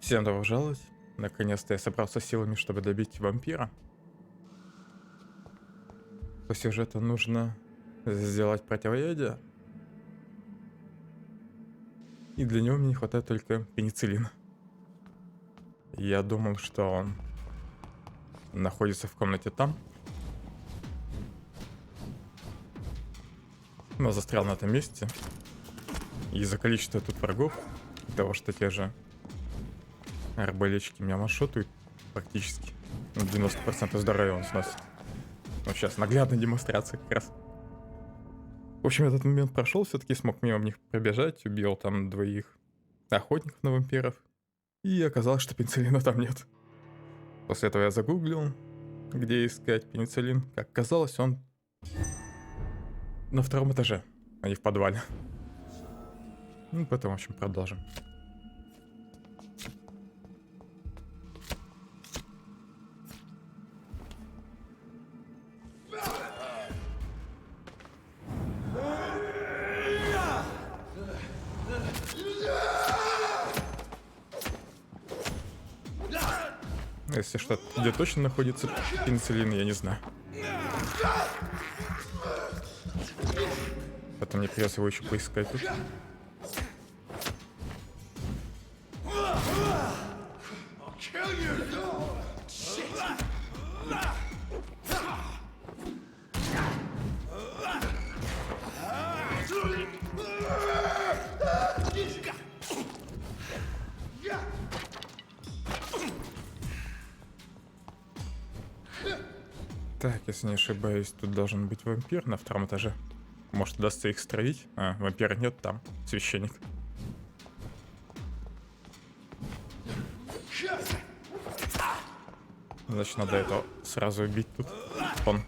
Всем добро пожаловать. Наконец-то я собрался силами, чтобы добить вампира. По сюжету нужно сделать противоядие. И для него мне не хватает только пенициллина. Я думал, что он находится в комнате там. Но застрял на этом месте. Из-за количества тут врагов, того, что те же арбалетчики меня маршрутуют практически. 90% здоровья он сносит. Вот сейчас наглядная демонстрация как раз. В общем, этот момент прошел, все-таки смог мимо них пробежать, убил там двоих охотников на вампиров. И оказалось, что пенициллина там нет. После этого я загуглил, где искать пенициллин. Как оказалось, он на втором этаже, а не в подвале. Ну, потом, в общем, продолжим. Если что, где точно находится пенициллин, я не знаю. Потом мне придется его еще поискать тут. Так, если не ошибаюсь, тут должен быть вампир на втором этаже. Может, удастся их стравить? А, вампира нет, там священник. Значит, надо это сразу убить тут. Он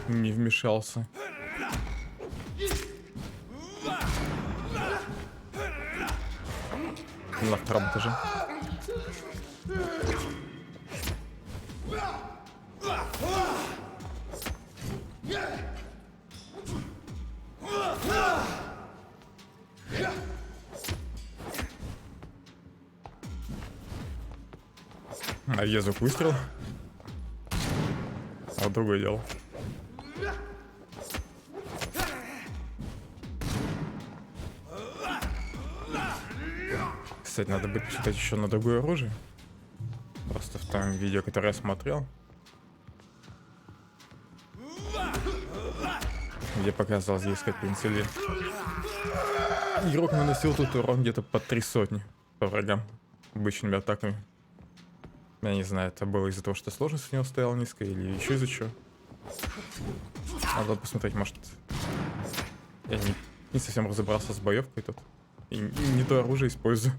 не вмешался. На втором этаже. А я звук выстрел. А другое дело. Кстати, надо будет почитать еще на другое оружие. Просто в том видео, которое я смотрел, где показывал здесь искать пенициллин. Игрок наносил тут урон где-то по 300 по врагам обычными атаками. Я не знаю, это было из-за того, что сложность у него стояла низкая, или еще из-за чего. Надо посмотреть, может... Я не совсем разобрался с боевкой тут. И не то оружие использую.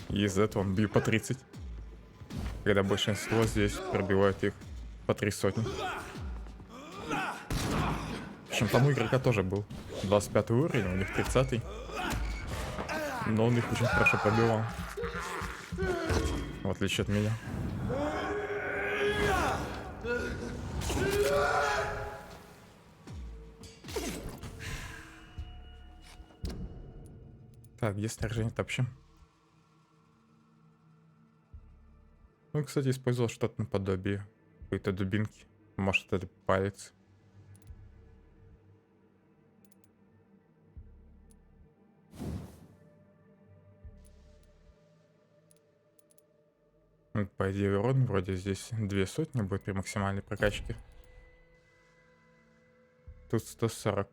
И из-за этого он бью по 30. Когда большинство здесь пробивают их по 300. Причем там у игрока тоже был 25 уровень, у них 30-й. Но он их очень хорошо пробивал. В отличие от меня. Так, где снаряжение вообще? Ну, кстати, использовал что-то наподобие какой-то дубинки. Может, это палец. Ну, по идее, урон вроде здесь 200 будет при максимальной прокачке. Тут 140.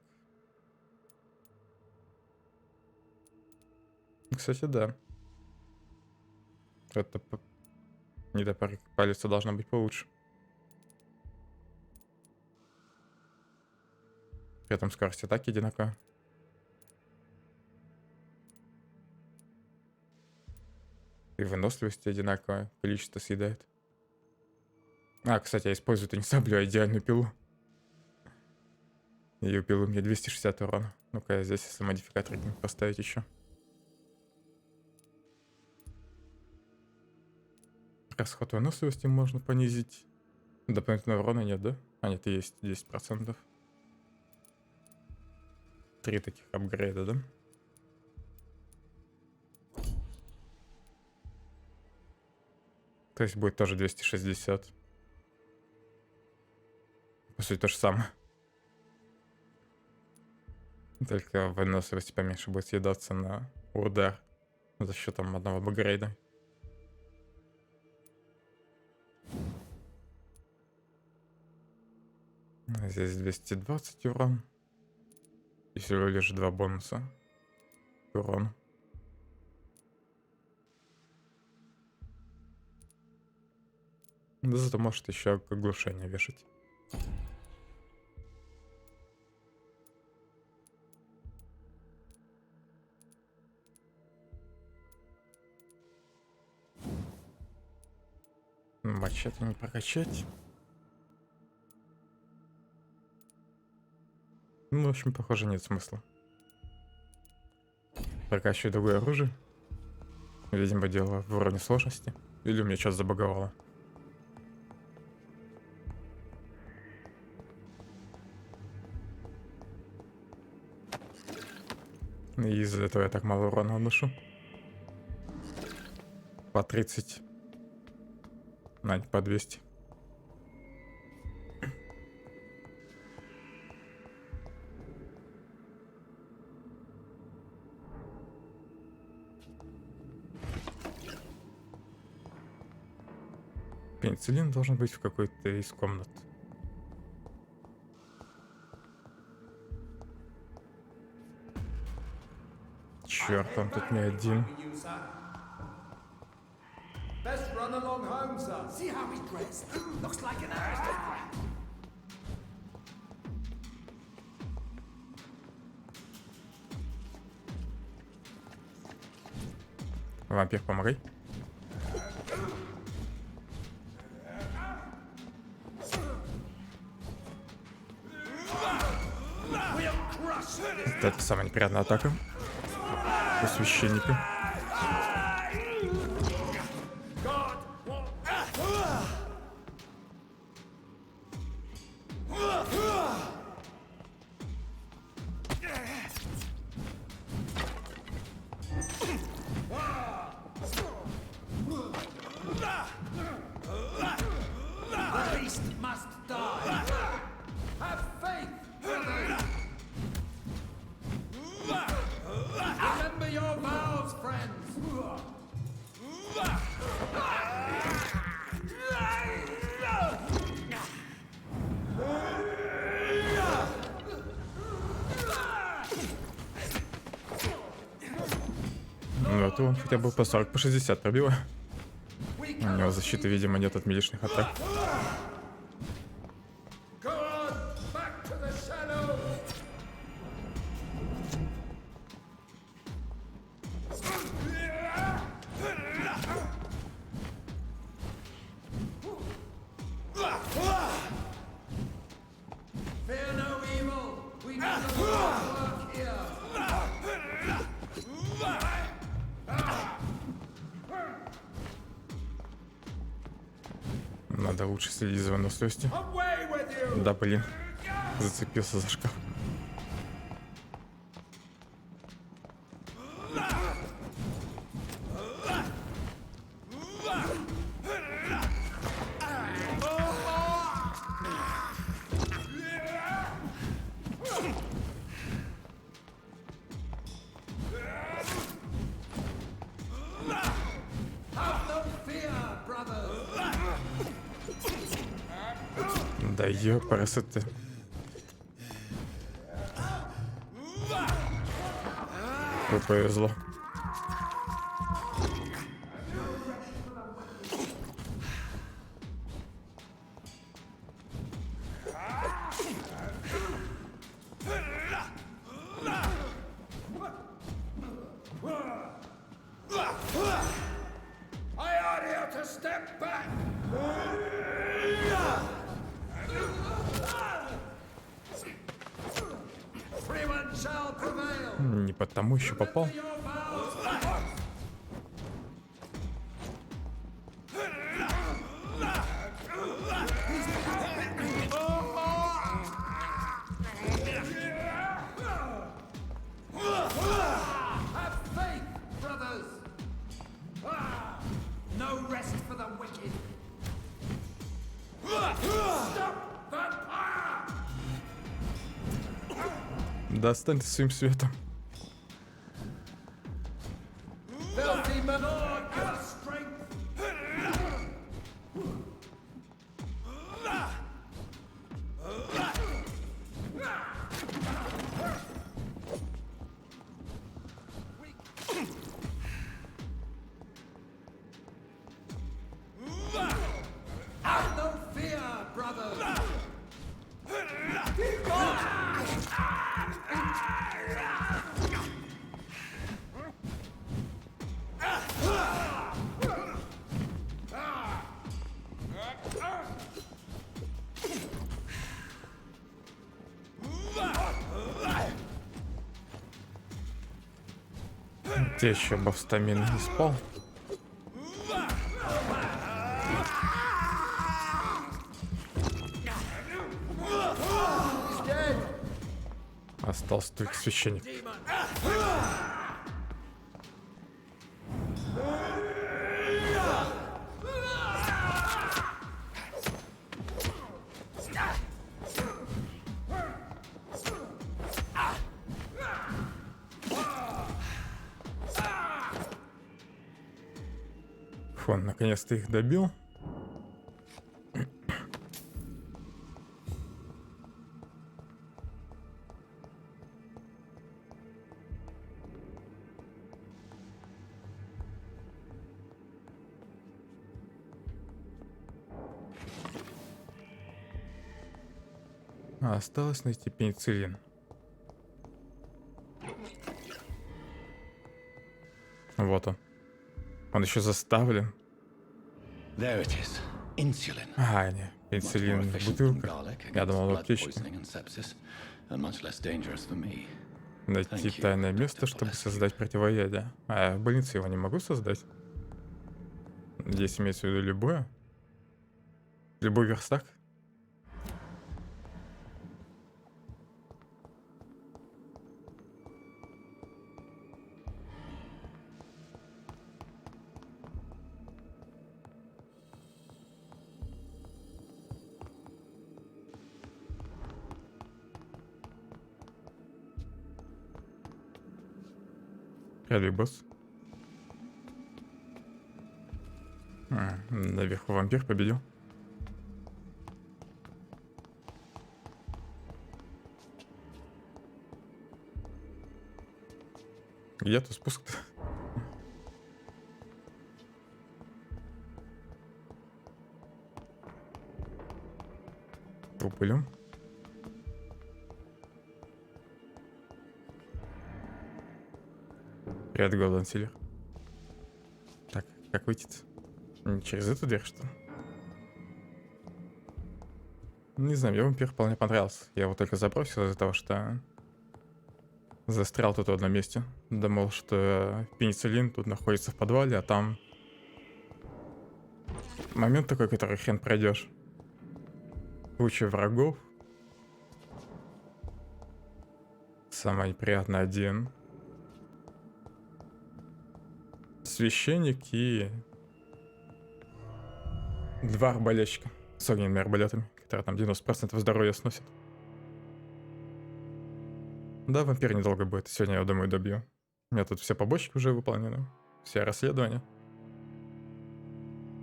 Кстати, да. Это недопарка палец должна быть получше. При этом скорость атаки одинаковая. И выносливость одинаковая, количество съедает. А, кстати, я использую не саблю, а идеальную пилу. Ее пилу мне 260 урона. Ну-ка, я здесь если модификатор поставить еще. Расход выносливости можно понизить. Дополнительного урона нет, да? А, нет, есть 10%. 3 таких апгрейда, да? То есть будет тоже 260. По сути, то же самое. Только выносливость поменьше будет съедаться на удар за счетом одного апгрейда. Здесь 220 урон. И всего лишь 2 бонуса к урону. Да зато может еще оглушение вешать. Мачете не прокачать. Ну, в общем, похоже, нет смысла. Прокачиваю другое оружие. Видимо, дело в уровне сложности. Или у меня что-то забаговало. И из-за этого я так мало урона наношу. По 30. По 200. Пенициллин должен быть в какой-то из комнат. Черт, он тут не один. Вампир, помогай. Это самая неприятная атака у священника. Ну, это он хотя бы по 40, по 60 пробило. У него защиты, видимо, нет от милишных атак. Надо лучше следить за выносливостью. Да, блин. Зацепился за шкаф. Да ёпарасы ты. Повезло. Не потому еще попал. No rest for the wicked. Достань ты своим светом. Где еще бафстамин не спал? Остался только священник. Он наконец-то их добил. Осталось найти пенициллин. Вот он. Он еще заставлен. А, не, пенициллин в бутылках. Я думал, в аптечке. Найти тайное место, чтобы создать противоядие. А я в больнице его не могу создать. Здесь имеется в виду любое. Любой верстак. Или босс. Наверху вампир победил. Где-то спуск-то. Упылем. Привет, Голден Силер. Так, как выйти-то? Не через эту дверь, что ли? Не знаю, мне вампир вполне понравился. Я его только забросил из-за того, что застрял тут в одном месте. Думал, что пенициллин тут находится в подвале, а там момент такой, который хрен пройдешь. Куча врагов. Самое неприятное один. Священник и 2 арбалетчика с огненными арбалетами, которые там 90% здоровья сносят. Да, вампир недолго будет. Сегодня я, думаю, добью. У меня тут все побочки уже выполнены. Все расследования.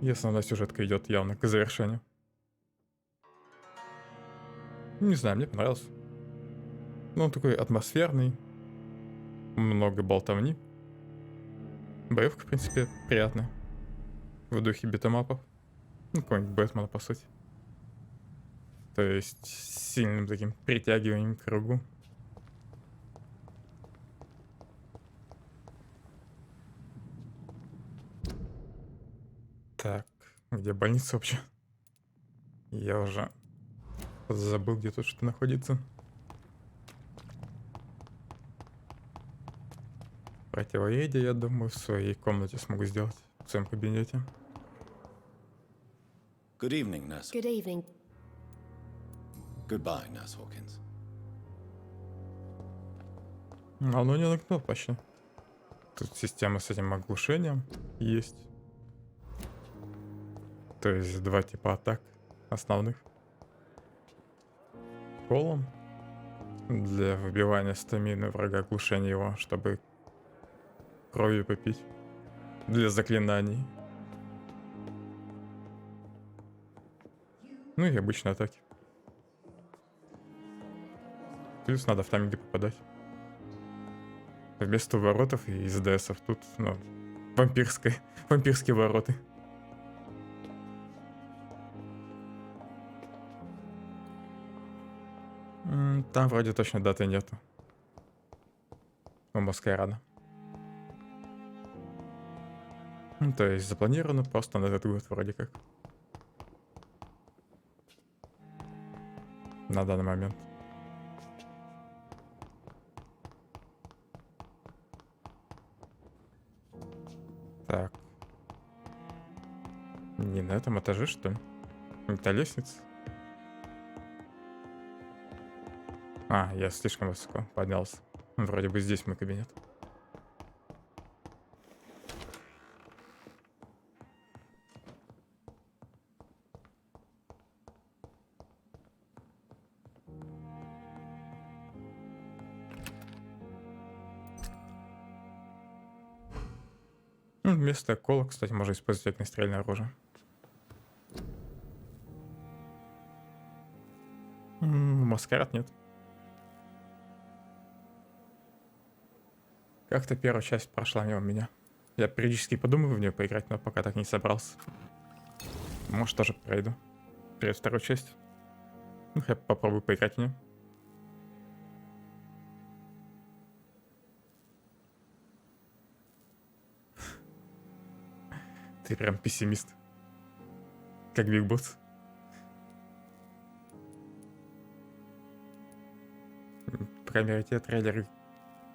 И основная сюжетка идет явно к завершению. Не знаю, мне понравился. Ну, он такой атмосферный. Много болтовни. Боевка, в принципе, приятная. В духе битэмапов. Ну, какой-нибудь Бэтмена, по сути. То есть, с сильным таким притягиванием к кругу. Так, где больница вообще? Я уже забыл, где тут что находится. Противоядие, я думаю, в своей комнате смогу сделать. В своем кабинете. Good evening, nurse. Good evening. Goodbye, nurse Hawkins. Оно не нагнул почти. Тут система с этим оглушением есть. То есть 2 типа атак. основных. Колом для выбивания стамины врага, глушения его, чтобы кровью попить. Для заклинаний. Ну и обычные атаки. Плюс надо в тайминге попадать. Вместо воротов и из ДСов тут, ну, вампирские вороты. Там вроде точно даты нету. У Маскарада. Ну, то есть запланировано просто на этот год вроде как. На данный момент. Так. Не на этом этаже, что ли? Это лестница? А, я слишком высоко поднялся. Вроде бы здесь мой кабинет. Вместо кола, кстати, можно использовать огнестрельное оружие. Маскарад нет. Как-то первая часть прошла мимо меня. Я периодически подумаю в нее поиграть, но пока так не собрался. Может, тоже пройду. Перед второй частью. Ну, я попробую поиграть в нее. Ты прям пессимист. Как Биг Босс. По крайней мере, те трейлеры,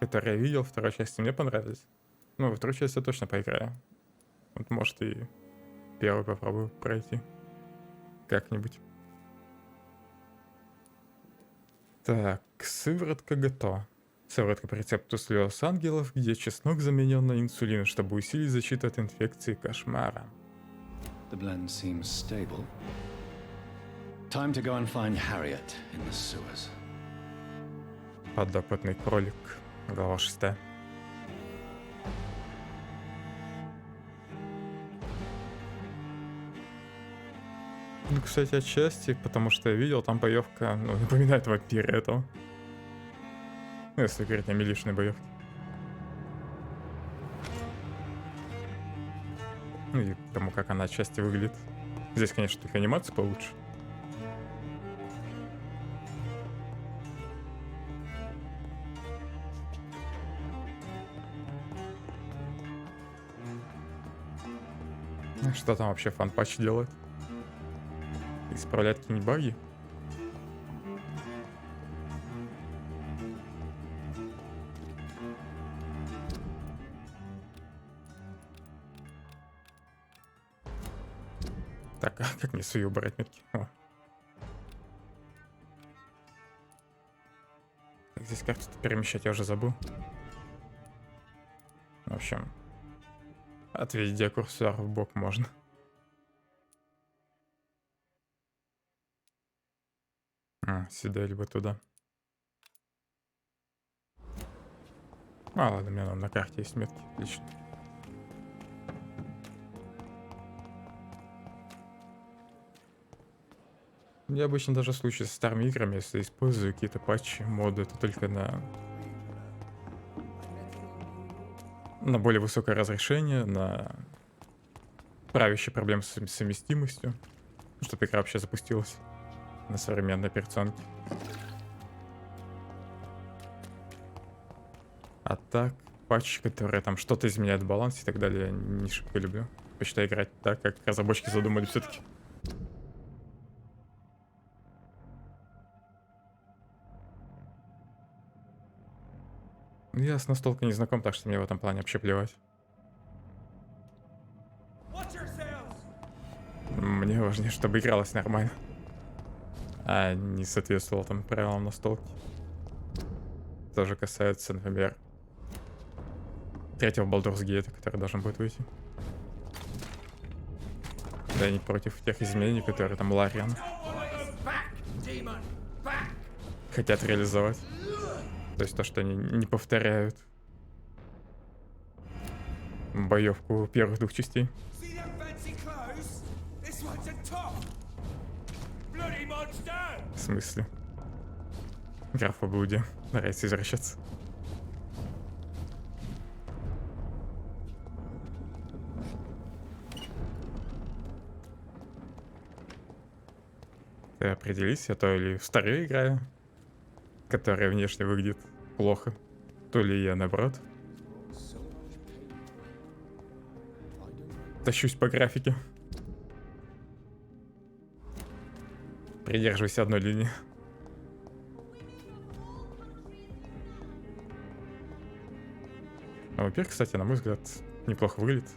которые я видел, второй части мне понравились. Ну, во второй части я точно поиграю. Вот, может, и первый попробую пройти. Как-нибудь. Так, сыворотка готова. Сыворотка по рецепту слез ангелов, где чеснок заменен на инсулин, чтобы усилить защиту от инфекции кошмара. The blend seems stable. Time to go and find Harriet in the sewers. Подопытный кролик. Глава 6. Ну, кстати, отчасти, потому что я видел, там боевка, ну, напоминает Вампира этого. Ну, если говорить о милишной боевке. Ну и потому как она отчасти выглядит. Здесь, конечно, только анимация получше. Что там вообще фан-патч делает? Исправляет какие-нибудь баги? Так, а как мне свои убрать метки? О. Как здесь карту перемещать, я уже забыл. В общем, отведя курсор в бок можно. Сюда либо туда. Ладно, у меня на карте есть метки, отлично. Я обычно даже в случае с старыми играми, если использую какие-то патчи, моды, то только на более высокое разрешение, на правящие проблемы с совместимостью, чтобы игра вообще запустилась на современной операционке. А так, патчи, которые там что-то изменяют в балансе и так далее, я не шибко люблю. Почитаю играть так, как разработчики задумали все-таки. Я с настолкой не знаком, так что мне в этом плане вообще плевать. Мне важнее, чтобы игралось нормально. А не соответствовало там правилам настолки. Тоже касается, например, третьего Baldur's Gate, который должен будет выйти. Да, не против тех изменений, которые там Лариан хотят реализовать. То есть то, что они не повторяют боевку первых двух частей. В смысле? Графоблудие. Нравится извращаться. Ты определись, я то ли в старые играю, которая внешне выглядит плохо, то ли я наоборот тащусь по графике. Придерживайся одной линии. А Vampyr, кстати, на мой взгляд, неплохо выглядит.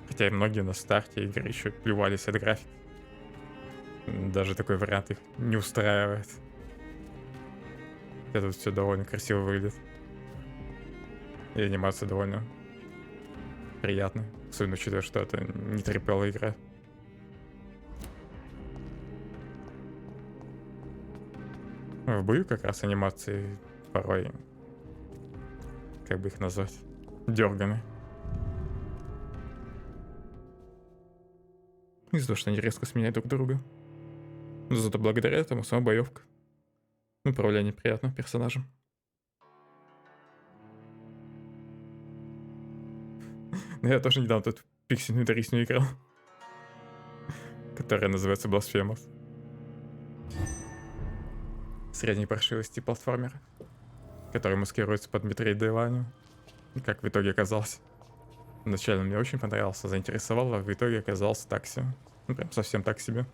Хотя и многие на старте игры еще плевались от графики. Даже такой вариант их не устраивает. Хотя тут все довольно красиво выглядит. И анимация довольно приятная. Особенно учитывая, что это не трипл игра. В бою как раз анимации порой, как бы их назвать, дерганы. Из-за того, что они резко сменяют друг друга. Но зато благодаря этому сама боевка. Управление приятным персонажем. Но я тоже недавно тут пиксельную Дарисню играл. Которая называется Blasphemous. Средней паршивости платформера. Который маскируется под Metroidvania. И как в итоге оказался. Вначале мне очень понравился, заинтересовал, а в итоге оказался так себе. Ну прям совсем так себе.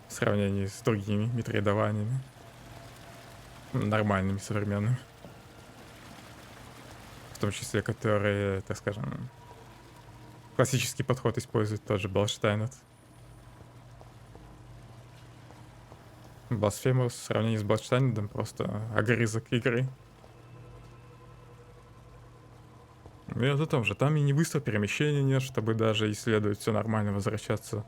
В сравнении с другими метроидованиями. Нормальными, современными. В том числе, которые, так скажем, классический подход использует тот же Бластайнет. Blasphemous в сравнении с Бластайнетом просто огрызок игры. И это том же. Там и не быстро перемещения нет, чтобы даже исследовать все нормально, возвращаться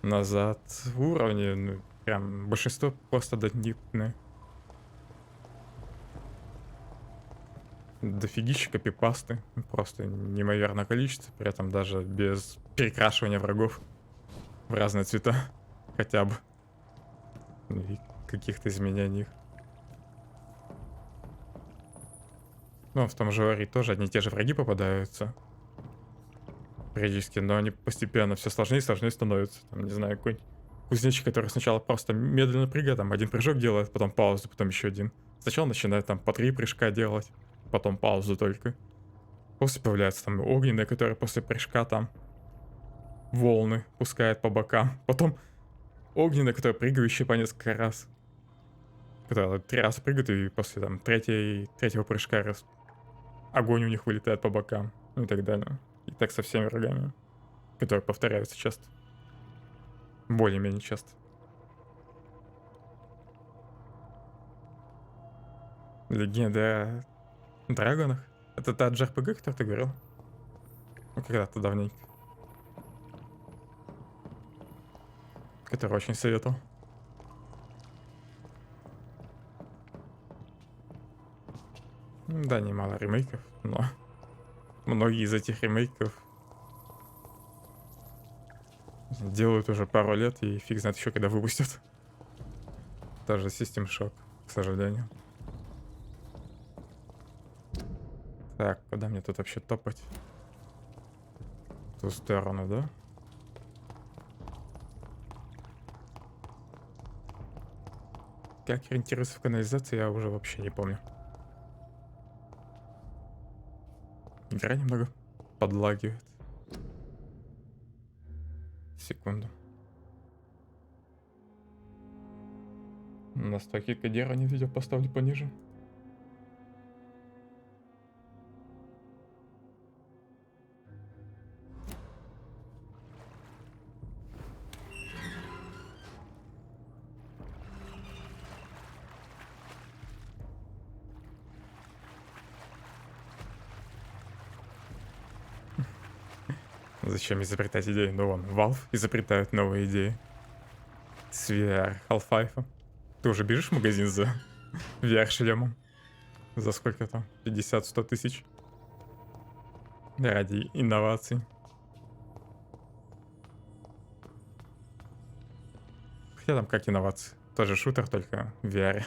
назад. В уровне, ну, прям большинство просто донитны. Дофигища копипасты. Просто неимоверное количество. При этом даже без перекрашивания врагов в разные цвета. Хотя бы. И каких-то изменений. Ну, в том же Ори тоже одни и те же враги попадаются. Периодически, но они постепенно все сложнее и сложнее становятся. Там, не знаю, какой-нибудь кузнечик, который сначала просто медленно прыгает, там один прыжок делает, потом паузу, потом еще один. Сначала начинает там по 3 прыжка делать, потом паузу только. После появляется там огненная, которая после прыжка там волны пускает по бокам. Потом огненная, которая прыгающая по несколько раз. Которая 3 раза прыгает, и после там третьего прыжка огонь у них вылетает по бокам. Ну и так далее. И так со всеми врагами, которые повторяются часто. Более-менее часто. Легенда о драгонах. Это та JRPG, который ты говорил? Ну, когда-то давненько. Который очень советовал. Да, немало ремейков, но многие из этих ремейков делают уже пару лет, и фиг знает еще когда выпустят. Даже System Shock, к сожалению. Так, куда мне тут вообще топать? В ту сторону, да? Как ориентироваться в канализации, я уже вообще не помню. Игра немного подлагивает. Секунду. Настройки кодирования видео поставлю пониже. Зачем изобретать идеи? Ну вон, Valve изобретают новые идеи. С VR Half-Life. Ты уже бежишь в магазин за VR-шлемом? За сколько там? 50-100 тысяч? Ради инноваций. Хотя там как инновации? Тоже шутер, только в VR.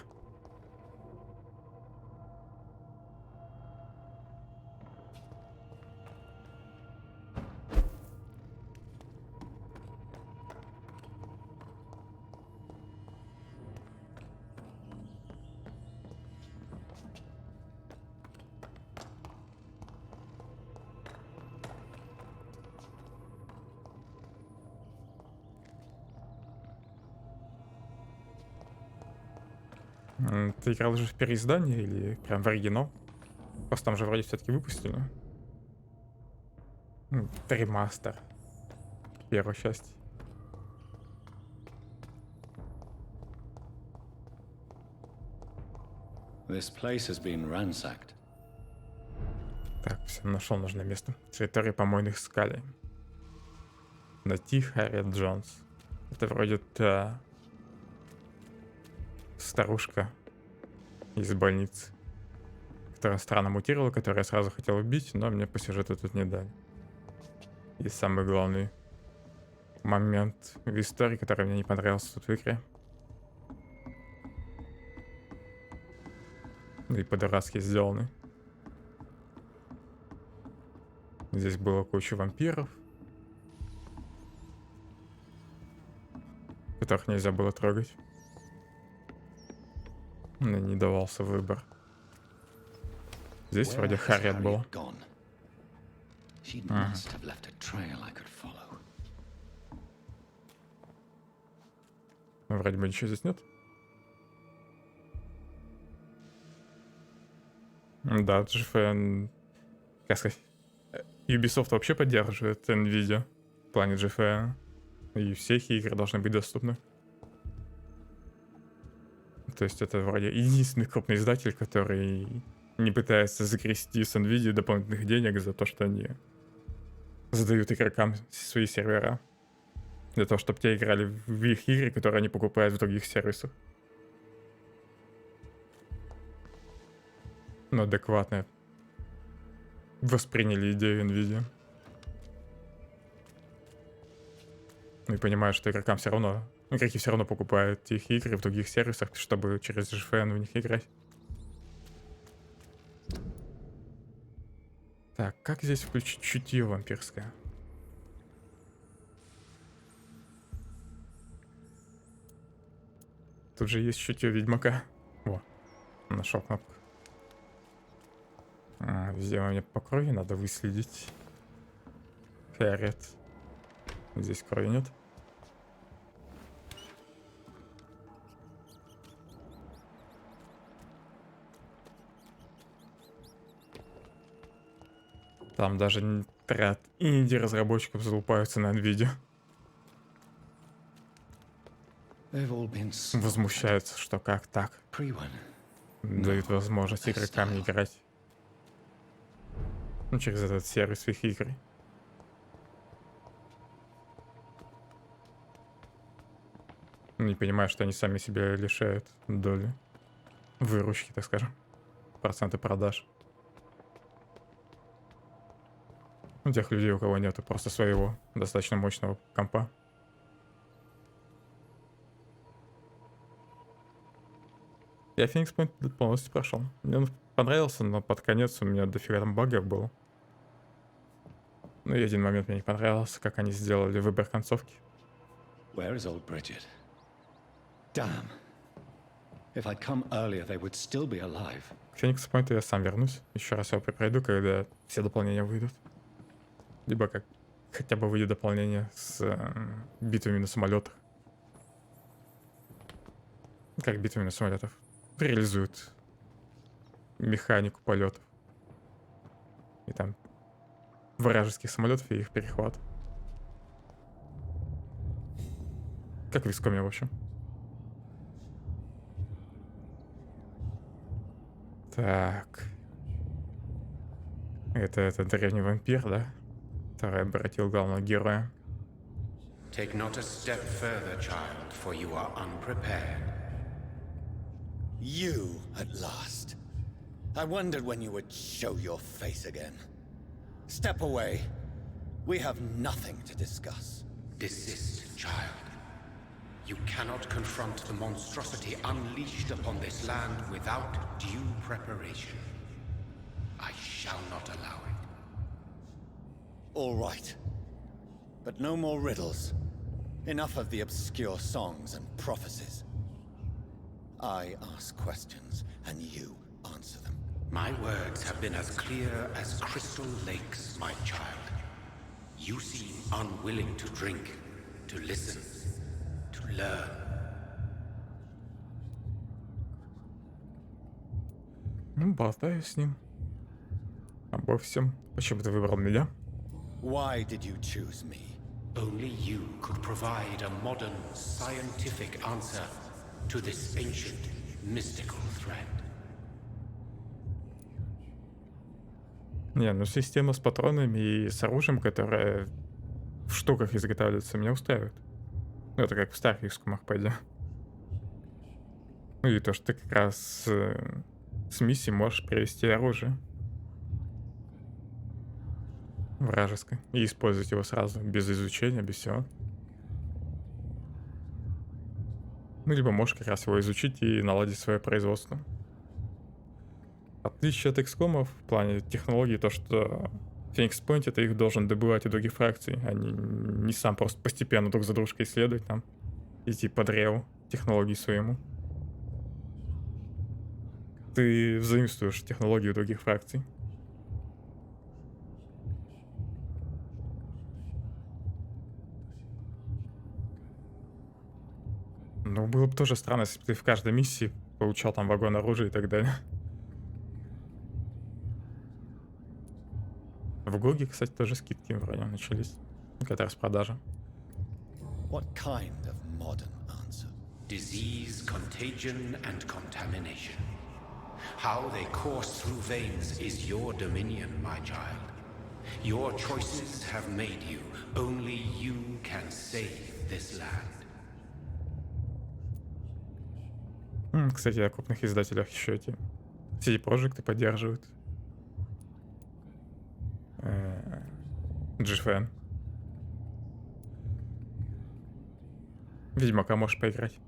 Ты играл уже в переиздание или прям в оригинал? Просто там же вроде все-таки выпустили. Ремастер. Первой части. This place has been ransacked. Так, все, нашел нужное место. Территория помойных скалей. Найти Харриет Джонс. Это вроде та старушка из больницы, которая странно мутировала, которую я сразу хотел убить, но мне по сюжету тут не дали. И самый главный момент в истории, который мне не понравился тут в игре. Ну и по-дурацки сделанный. Здесь было куча вампиров, которых нельзя было трогать. Мне не давался выбор. Здесь вроде Харриет была. Ну, вроде бы ничего здесь нет. Да, это же как сказать, Ubisoft вообще поддерживает Nvidia в плане GFN. И все их игры должны быть доступны. То есть это вроде единственный крупный издатель, который не пытается загрести с Nvidia дополнительных денег за то, что они задают игрокам свои сервера. Для того, чтобы те играли в их игры, которые они покупают в других сервисах. Но адекватно восприняли идею Nvidia. Ну и понимают, что игрокам все равно, игроки все равно покупают их игры в других сервисах, чтобы через GFN в них играть. Так, как здесь включить чутье вампирское? Тут же есть чутье ведьмака. Во, нашел кнопку. Везде мне по крови надо выследить. Харриет. Здесь крови нет. Там даже ряд инди-разработчиков залупаются на Nvidia. Возмущаются, что как так. Дают возможность игрокам играть. Ну, через этот сервис их игры. Не понимаю, что они сами себя лишают доли выручки, так скажем. Проценты продаж. У тех людей, у кого нету просто своего достаточно мощного компа. Я Phoenix Point полностью прошел. Мне он понравился, но под конец у меня дофига там багов было. Ну и один момент мне не понравился, как они сделали выбор концовки. Where is old Bridget? Damn. If I'd come earlier, they would still be alive. К Phoenix Point я сам вернусь. Еще раз его пройду, когда все дополнения выйдут. Либо как хотя бы выйдет дополнение с битвами на самолетах. Как битвами на самолетах реализуют механику полетов. И там вражеских самолетов и их перехват. Как в Вискоме, в общем. Так. Это древний вампир, да? Второй обратил главного героя. Take not a step further, child, for you are unprepared. You, at last. I wondered when you would show your face again. Step away. We have nothing to discuss. Desist, child. You cannot confront the monstrosity unleashed upon this land without due preparation. I shall not allow it. All right. But no more riddles. Enough of the obscure songs and prophecies. I ask questions, and you answer them. My words have been as clear as crystal lakes, my child. You seem unwilling to drink, to listen, to learn. Ну, болтаю с ним. Обо всем. Почему ты выбрал меня? Why did you choose me? Only you could provide a modern, scientific answer to this ancient, mystical threat. Не, ну система с патронами и с оружием, которое в штуках изготавливается, меня устраивает. Ну, это как в старфикском арпеде. Ну и то, что ты как раз с миссией можешь привести оружие вражеское и использовать его сразу, без изучения, без всего. Ну, либо можешь как раз его изучить и наладить свое производство. Отличие от XCOM в плане технологий то, что в Phoenix Point ты их должен добывать у других фракций, а не сам просто постепенно друг за дружкой исследовать там, идти по древу технологий своему. Ты взаимствуешь технологии у других фракций. Ну, было бы тоже странно, если бы ты в каждой миссии получал там вагон оружия и так далее. В Гоге, кстати, тоже скидки вроде начались. Какая-то распродажа. What kind of modern answer? Disease, contagion, and contamination. How they course through veins is your dominion, my child. Your choices have made you. Only you can save this land. Кстати, о крупных издателях еще эти CD Projekt поддерживают. GFN. Ведьмака можешь поиграть.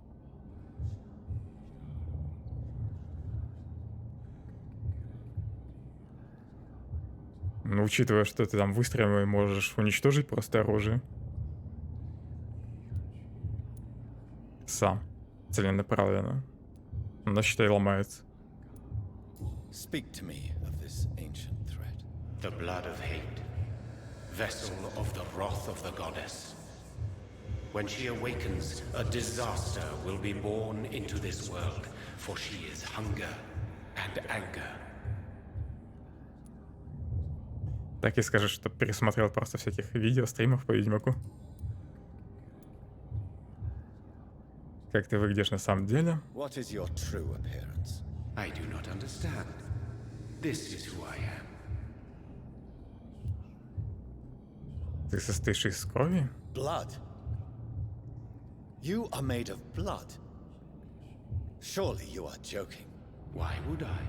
Ну, учитывая, что ты там выстрелом можешь уничтожить просто оружие. Сам. Целенаправленно. Но, считай, ломается. Speak to me of this ancient threat. The blood of hate. Vessel of the wrath of the goddess. When she awakens, a disaster will be born into this world, for she is hunger and anger. Так и скажешь, что пересмотрел просто всяких видео, стримов по Ведьмаку. Как ты выглядишь на самом деле? What is your true appearance? I do not understand. This is who I am. Ты состоишь из крови? Blood. You are made of blood. Surely you are joking. Why would I?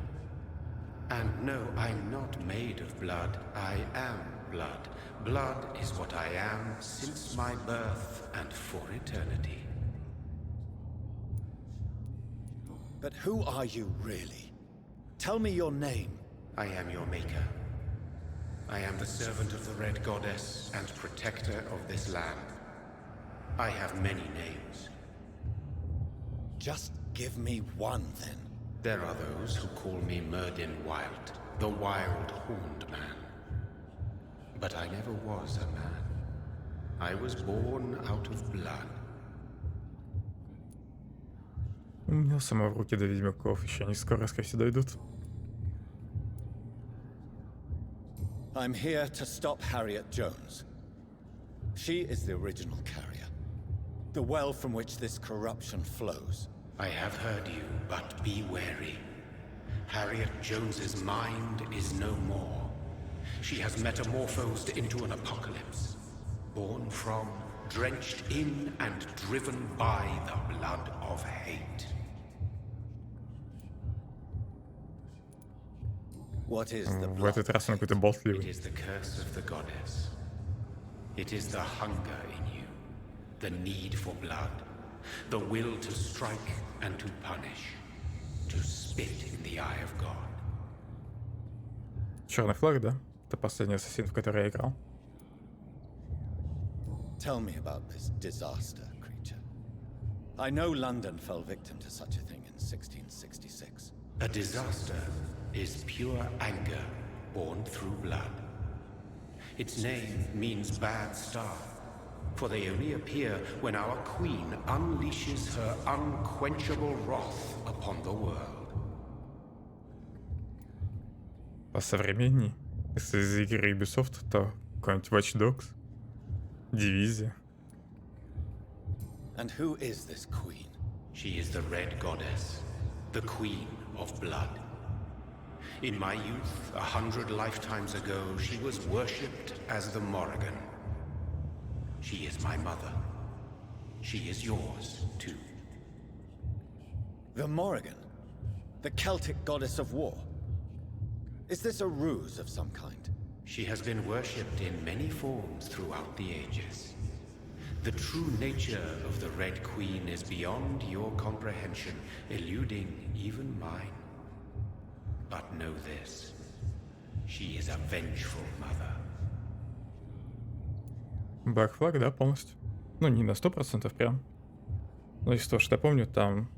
And no, I'm not made of blood. I am blood. Blood is what I am since my birth and for eternity. But who are you really? Tell me your name. I am your maker. I am the servant of the Red Goddess and protector of this land. I have many names. Just give me one, then. There are those who call me Merdin Wild, the Wild Horned Man. But I never was a man. I was born out of blood. У меня самого в руки до Ведьмаков еще не скоро, скорее всего, дойдут. I'm here to stop Harriet Jones. She is the original carrier. The well from which this corruption flows. I have heard you, but be wary. Harriet Jones's mind is no more. She has metamorphosed into an apocalypse, born from, drenched in, and driven by the blood of hate. What is the В blood? этот раз он какой-то It болтливый. is the curse of the goddess. It is the hunger in you, the need for blood, the will to strike and to punish, to spit in the eye of God. Черный флаг, да? Это последний ассасин, в который я играл. Tell me about this disaster, creature. I know London fell victim to such a thing in 1666. A disaster is pure anger born through blood. Its name means bad star, for they only appear when our queen unleashes her unquenchable wrath upon the world. По современней, если из игры Ubisoft, то какой-нибудь Watch Dogs, Дивизия. And who is this queen? She is the Red Goddess, the Queen of Blood. In my youth, 100 lifetimes ago, she was worshipped as the Morrigan. She is my mother. She is yours, too. The Morrigan? The Celtic goddess of war? Is this a ruse of some kind? She has been worshipped in many forms throughout the ages. The true nature of the Red Queen is beyond your comprehension, eluding even mine. But know this. She is a vengeful mother. Black Flag, да, полностью. Ну, не на 100% прям. Но из того, что я помню, там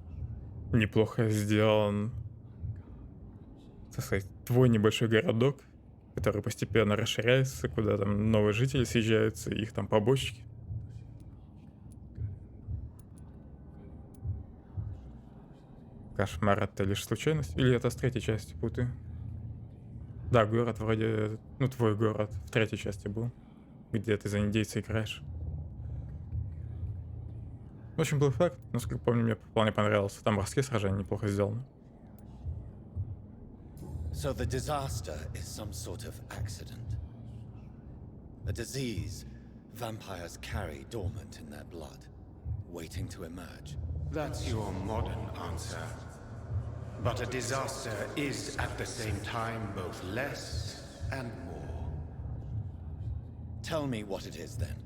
неплохо сделан, так сказать, твой небольшой городок, который постепенно расширяется, куда там новые жители съезжаются, и их там побочки. Кошмар — это лишь случайность? Или это с третьей части путаю? Да, город вроде... Ну, твой город в третьей части был, где ты за индейца играешь. В общем, Black Flag, насколько помню, мне вполне понравился. Там морские сражения неплохо сделаны. So the disaster is some sort of accident. A disease vampires carry dormant in their blood, waiting to emerge. That's your modern answer. But a disaster is at the same time both less and more. Tell me what it is then,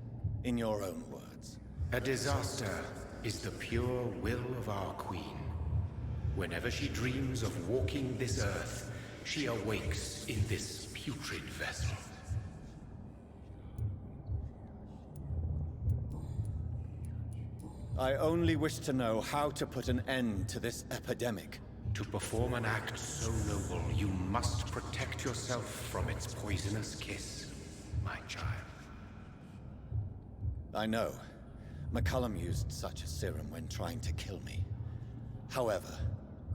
in your own words. A disaster is the pure will of our queen. Whenever she dreams of walking this earth, she awakes in this putrid vessel. I only wish to know how to put an end to this epidemic. To perform an act so noble, you must protect yourself from its poisonous kiss, my child. I know. McCullum used such a serum when trying to kill me. However,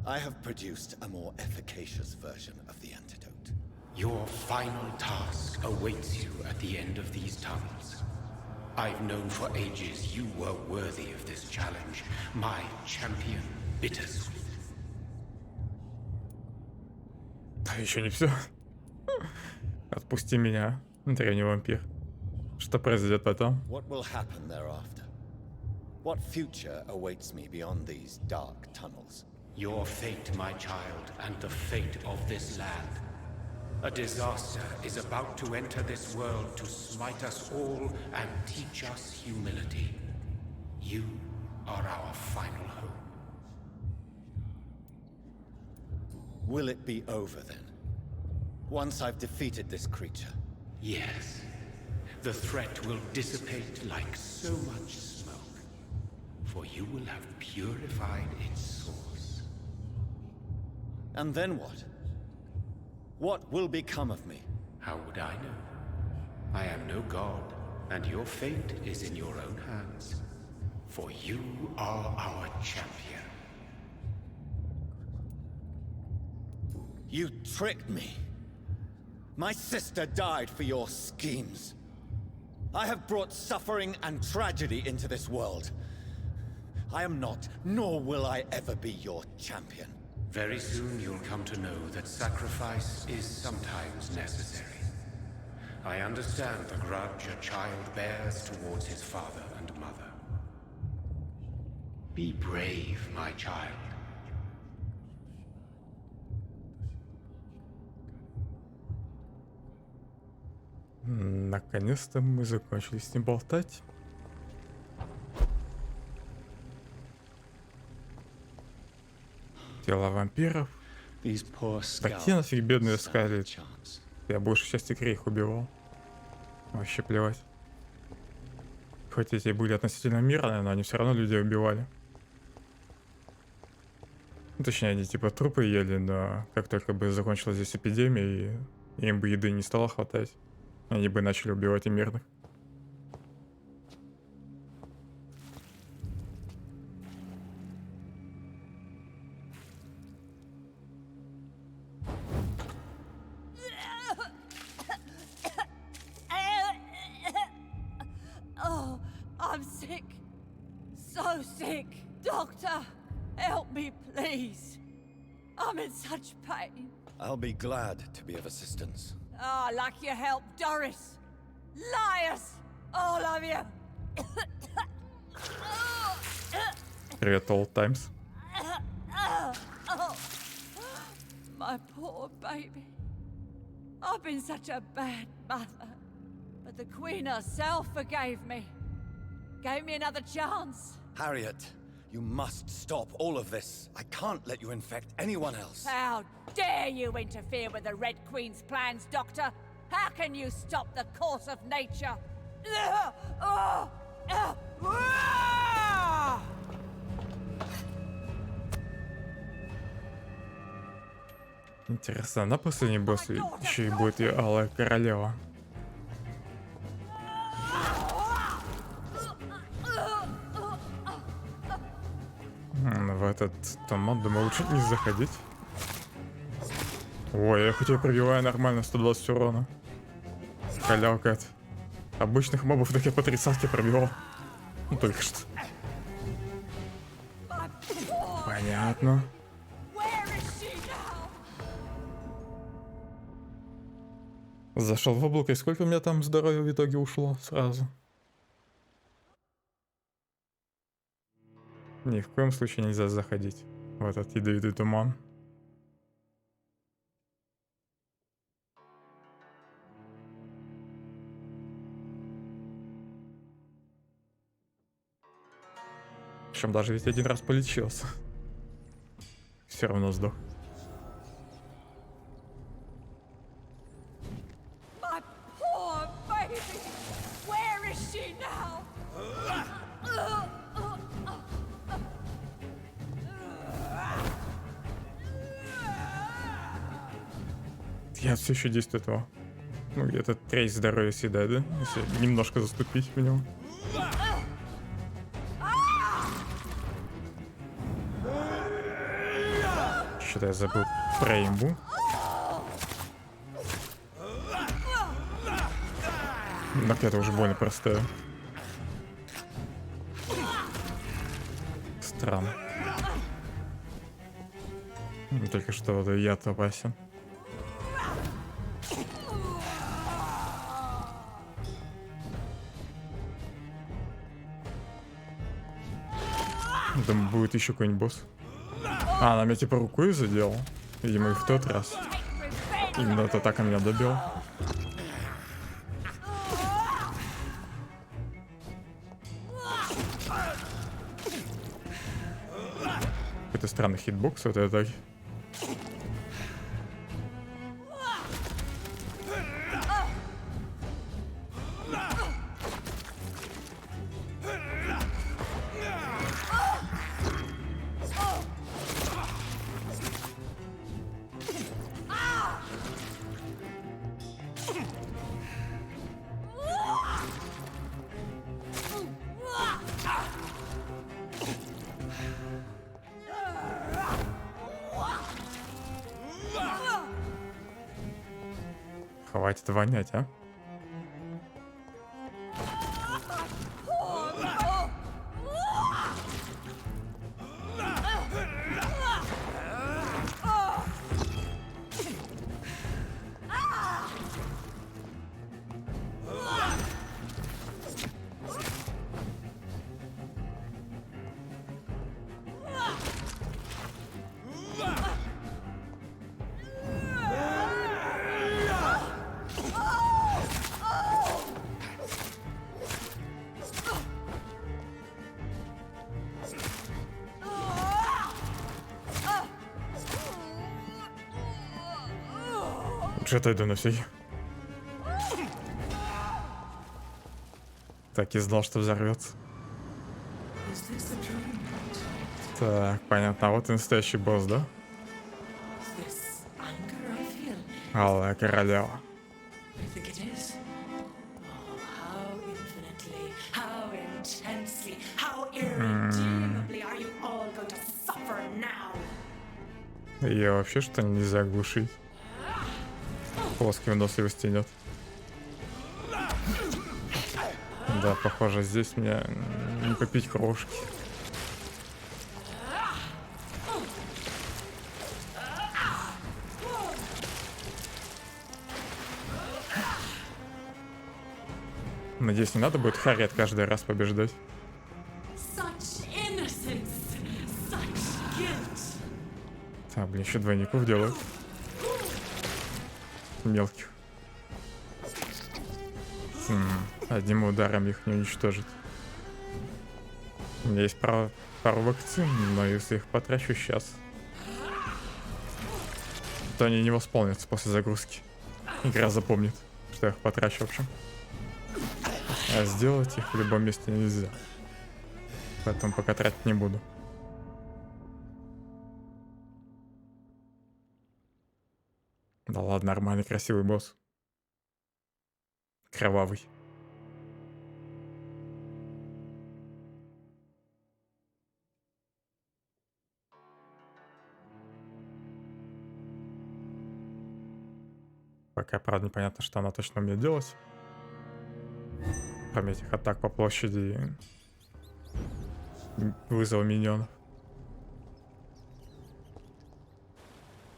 I have produced a more efficacious version of the antidote. Your final task awaits you at the end of these tunnels. I've known for ages you were worthy of this challenge, my champion, Bittersweet. А еще не все. Отпусти меня, древний вампир. Что произойдет потом? What will happen thereafter? What future awaits me beyond these dark tunnels? Your fate, my child, and the fate of this land. A disaster is about to enter this world to smite us all and teach us humility. You are our final hope. Will it be over then? Once I've defeated this creature? Yes. The threat will dissipate like so much smoke, for you will have purified its source. And then what? What will become of me? How would I know? I am no god, and your fate is in your own hands. For you are our champion. You tricked me. My sister died for your schemes. I have brought suffering and tragedy into this world. I am not, nor will I ever be your champion. Very soon you'll come to know that sacrifice is sometimes necessary. I understand the grudge a child bears towards his father and mother. Be brave, my child. Наконец-то мы закончили с ним болтать. Тела вампиров. These poor Такие нафиг бедные scouts искали. stand a chance. Я большую часть игры их убивал. Вообще плевать. Хоть эти были относительно мирные, но они все равно людей убивали. Ну, точнее, они типа трупы ели, но как только бы закончилась здесь эпидемия, и им бы еды не стало хватать, они бы начали убивать и мирных. Oh, I'm sick. So sick. Doctor, help me, please. I'm in such pain. I'll be glad to be of assistance. Ah, like your help, Doris. Liars, all of you. Привет, Old Times. My poor baby. I've been such a bad mother. But the Queen herself forgave me. Gave me another chance. Harriet, you must stop all of this. I can't let you infect anyone else. How dare you interfere with the Red Queen's plans, Doctor? How can you stop the course of nature? Интересно, на последний босс еще и будет и Алая Королева. В этот томат, думаю, лучше не заходить. Ой, я хоть и пробиваю нормально 120 урона. Халявка от обычных мобов, так я по 30-ке пробивал. Ну, только что. Понятно. Зашел в облако, и сколько у меня там здоровья в итоге ушло сразу? Ни в коем случае нельзя заходить в этот ядовитый туман. Причем даже ведь один раз полечился. Все равно сдох. My poor baby. Where is she now? Я все еще действую этого. Ну, где-то треть здоровья съедает, да? Если немножко заступить в него. Что-то я забыл про имбу. Так это уже больно простое. Странно. Только что вот яд опасен. Там будет еще какой-нибудь босс. А, она меня типа рукой задел. Видимо, и в тот раз. Именно это так меня добил. Какой-то странный хитбокс вот это. Хватит вонять, а? лучше отойду на всякий. Так и знал, что взорвется. Так, понятно. А вот и настоящий босс, да? Алая королева. Ее вообще что нельзя глушить? Плоской выносливости нет. Да, похоже, здесь мне не попить крошки. Надеюсь, не надо будет Харриет каждый раз побеждать. Так, блин, еще двойников делают. Мелких. Одним ударом их не уничтожить. У меня есть пару вакцин, но если их потрачу сейчас, то они не восполнятся после загрузки. Игра запомнит, что я их потрачу, в общем. А сделать их в любом месте нельзя. Поэтому пока тратить не буду. Да ладно, нормальный, красивый босс. Кровавый. Пока, правда, непонятно, что она точно умеет делать. Кроме этих атак по площади и вызова миньонов.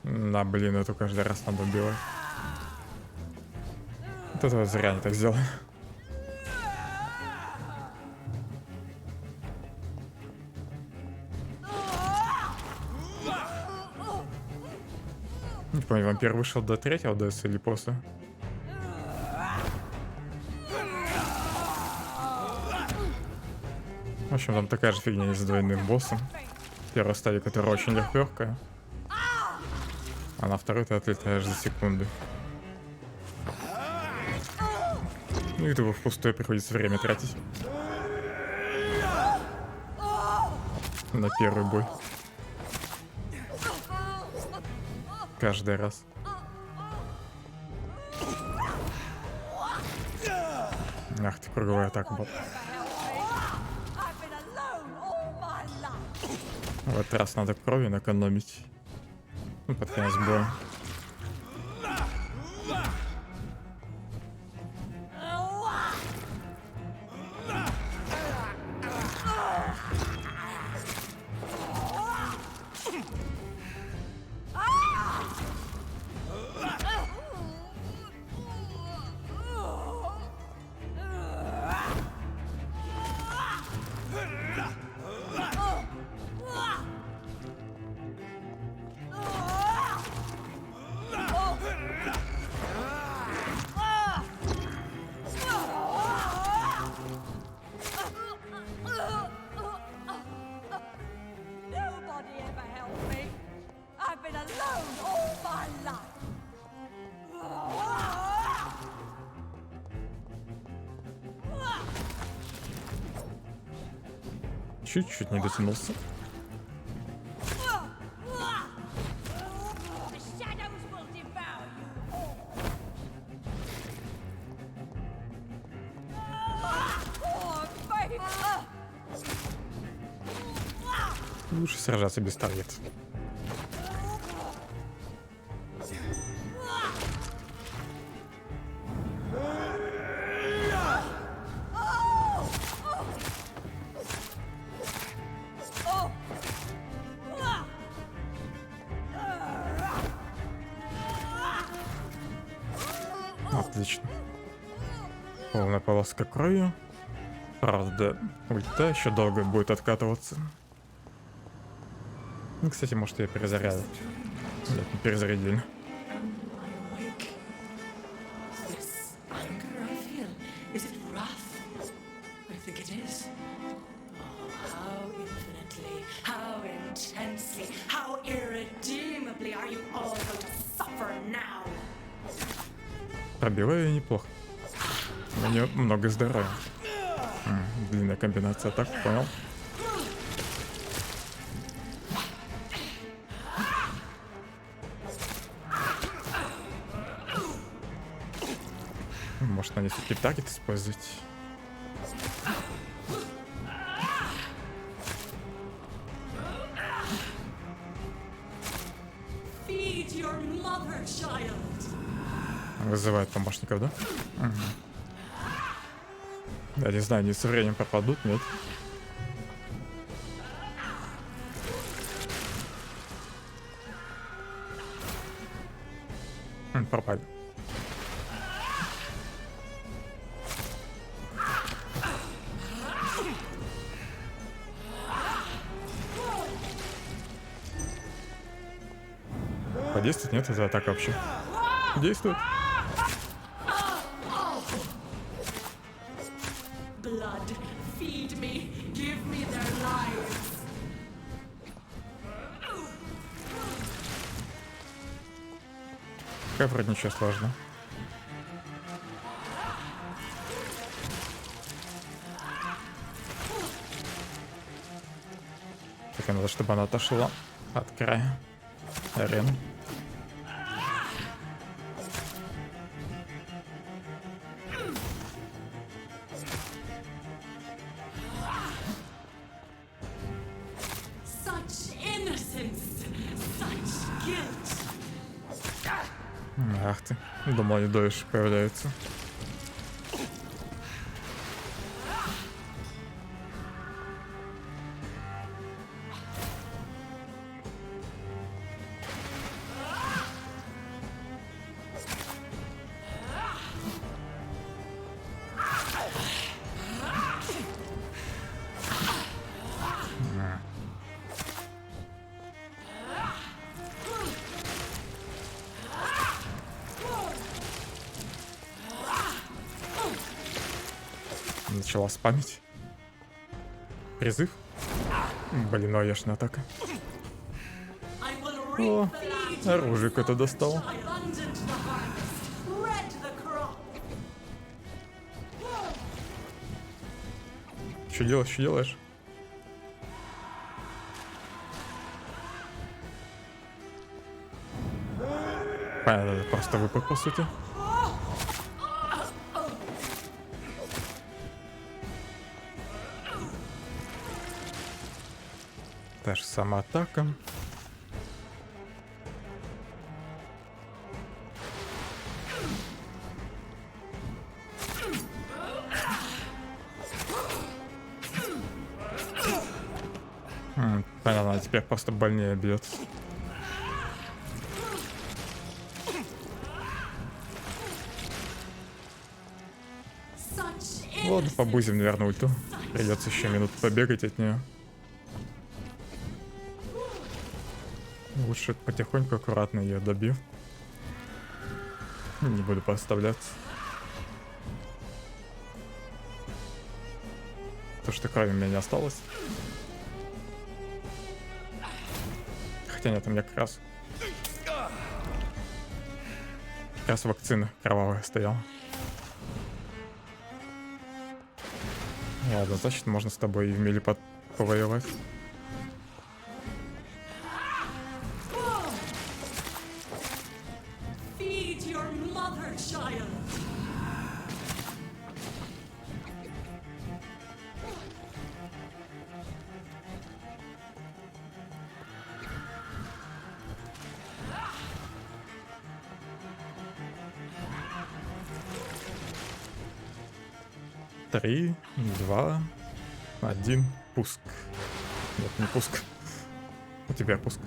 Да, блин, эту каждый раз надо убивать. Вот это вот зря они так сделали. Не помню, Вампир вышел до 3-го ДС или после. В общем, там такая же фигня есть с двойным боссом. Первая стадия, которая очень легкая. А на второй ты отлетаешь за секунды. Ну и тупо впустую приходится время тратить. На первый бой. Каждый раз. Ах ты, круговая атака была. В этот раз надо крови сэкономить. Ну, под конец боя. Чуть-чуть не дотянулся. Лучше сражаться без таргета. Отлично. Полная полоска крови. Правда, ульта еще долго будет откатываться. Ну, кстати, может, я перезаряду. Нет, не перезарядили. Пробила ее неплохо. У нее много здоровья. Длинная комбинация атак, понял. Может на несколько таргет использовать. Feed your mother, child. Вызывает помощников, да? Я не знаю, они со временем пропадут, нет? Пропали. Подействует? Нет, это атака вообще. Действует. Blood, feed me, give me their lives. Как вроде ничего сложного. Так, надо, чтобы она отошла от края арены. Such innocence, such guilt. Ах ты. Думал, они дольше появляются. Начала спамить. Призыв. Блин, оешная атака. I will О, reap the land. оружие какое-то достал. Abundant the harvest, red the crop. Что делаешь, что делаешь? Понятно, это просто выпад, по сути. Та же самая атака. Понятно, она теперь просто больнее бьет. Such Ладно, побузим, наверное, ульту. Придется еще минуту побегать от нее. Лучше потихоньку, аккуратно ее добью. Не буду подставляться. То, что крови у меня не осталось. Хотя нет, у меня как раз вакцина кровавая стояла. Ладно, значит, можно с тобой и в мили повоевать. feed your mother, child. Три, два, один, пуск. Нет, не пуск. У тебя пуск.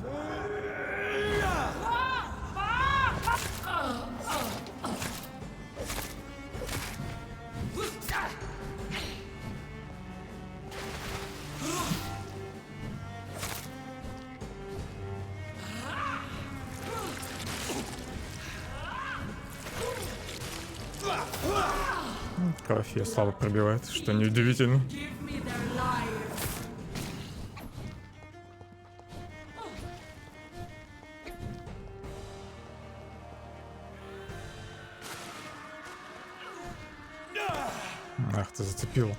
Кровь ее слабо пробивает, что неудивительно. Give me their lives. Ах, ты зацепила.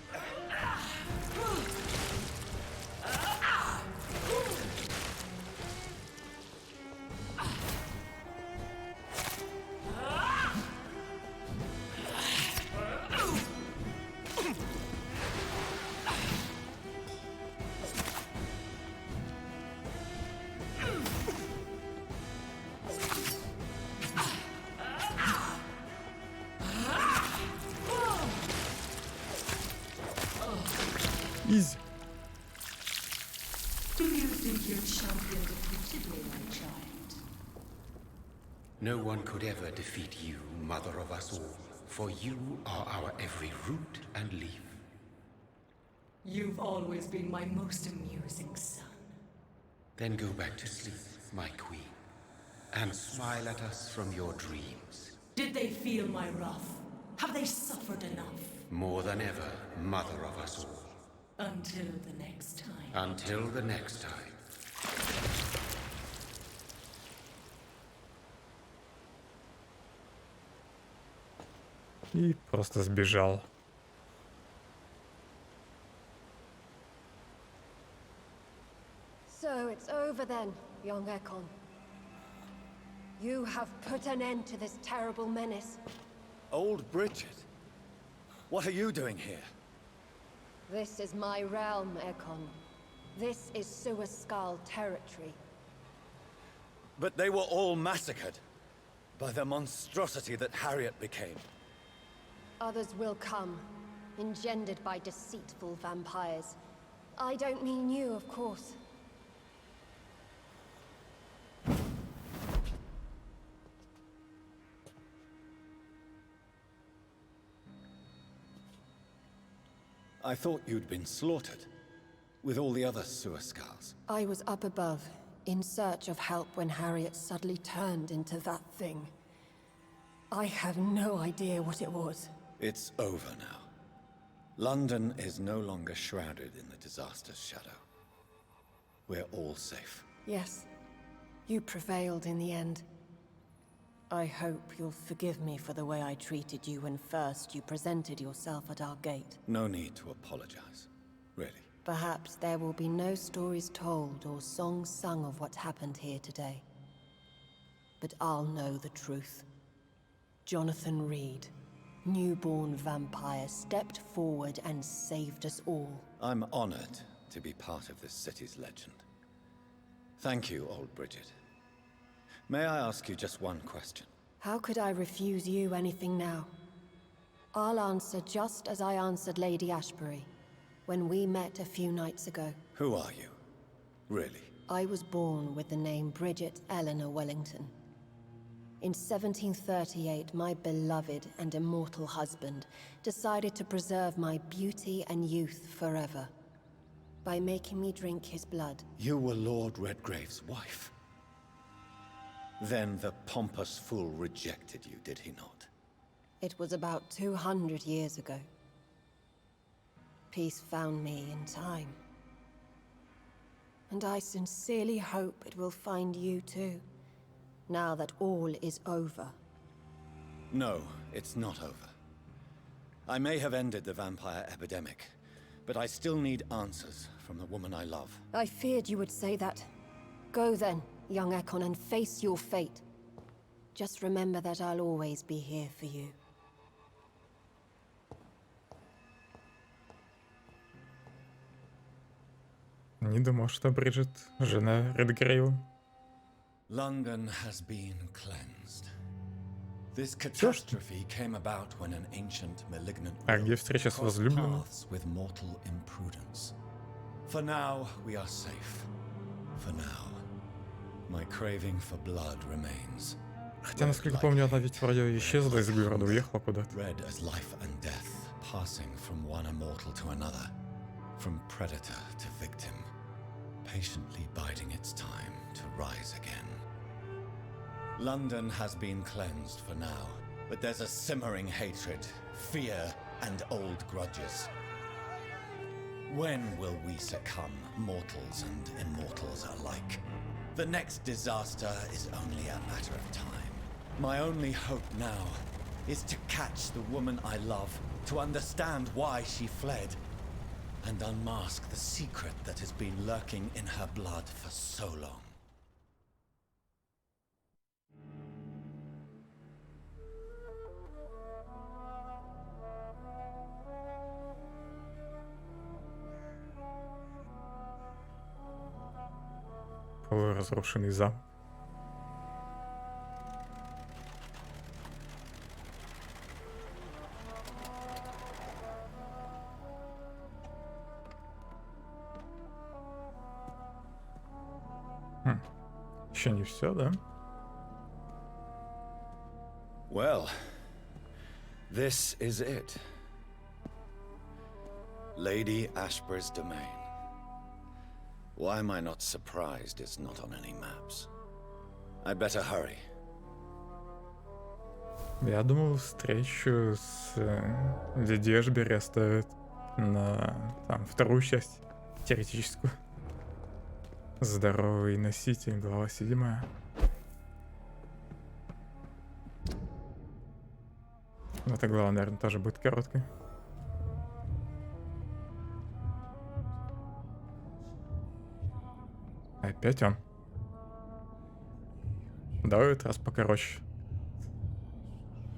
Изи. Do you think your champion defeated me, my child? No one could ever defeat you, mother of us all, for you are our every root and leaf. You've always been my most amusing son. Then go back to sleep, my queen, and smile at us from your dreams. Did they feel my wrath? Have they suffered enough? More than ever, mother of us all. Until the next time. Until the next time. И просто сбежал. So it's over then, young Ekon. You have put an end to this terrible menace. Old Bridget? What are you doing here? This is my realm, Ekon. This is Suaskal territory. But they were all massacred by the monstrosity that Harriet became. Others will come, engendered by deceitful vampires. I don't mean you, of course. I thought you'd been slaughtered, with all the other Suaskals. I was up above, in search of help when Harriet suddenly turned into that thing. I have no idea what it was. It's over now. London is no longer shrouded in the disaster's shadow. We're all safe. Yes, you prevailed in the end. I hope you'll forgive me for the way I treated you when first you presented yourself at our gate. No need to apologize, really. Perhaps there will be no stories told or songs sung of what happened here today. But I'll know the truth. Jonathan Reed, newborn vampire, stepped forward and saved us all. I'm honored to be part of this city's legend. Thank you, old Bridget. May I ask you just one question? How could I refuse you anything now? I'll answer just as I answered Lady Ashbury when we met a few nights ago. Who are you? Really? I was born with the name Bridget Eleanor Wellington. In 1738, my beloved and immortal husband decided to preserve my beauty and youth forever by making me drink his blood. You were Lord Redgrave's wife. Then the pompous fool rejected you, did he not? It was about 200 years ago. Peace found me in time. And I sincerely hope it will find you too, now that all is over. No, it's not over. I may have ended the vampire epidemic, but I still need answers from the woman I love. I feared you would say that. Go then, young Ekon, and face your fate. Just remember that I'll always be here for you. Не думал, что Бриджит жена Редгрейва. London has been cleansed. This catastrophe came about when an ancient malignant А где встреча с crossed возлюбленным? paths with mortal imprudence. For now, we are safe. For now. My craving for blood remains. Хотя, насколько помню, она ведь вроде исчезла из города, уехала куда-то. Red as life and death, passing from one immortal to another, from predator to victim, patiently biding its time to rise again. London has been cleansed for now, but there's a simmering hatred, fear, and old grudges. When will we succumb, mortals and immortals alike? The next disaster is only a matter of time. My only hope now is to catch the woman I love, to understand why she fled and unmask the secret that has been lurking in her blood for so long. Полуразрушенный замок. Еще не все, да? Well, this is it. Lady Ashbur's domain. Why am I not surprised it's not on any maps? I'd better hurry. Я думал, встречу с Леди Эшбери оставят на там вторую часть теоретическую. Здоровый носитель, глава 7. Но эта глава, наверное, тоже будет короткой. Опять он. Давай в этот раз покороче.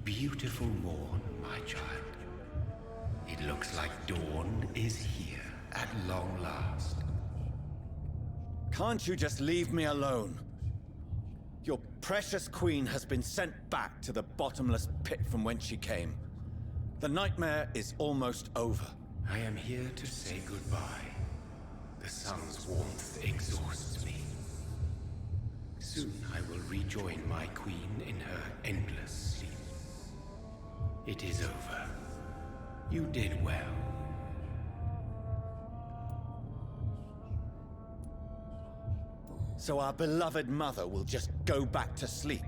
Beautiful morn, my child. It looks like dawn is here at long last. Can't you just leave me alone? Your precious queen has been sent back to the bottomless pit from whence she came. The nightmare is almost over. I am here to say goodbye. The sun's warmth exhausts me. Soon I will rejoin my queen in her endless sleep. It is over. You did well. So our beloved mother will just go back to sleep,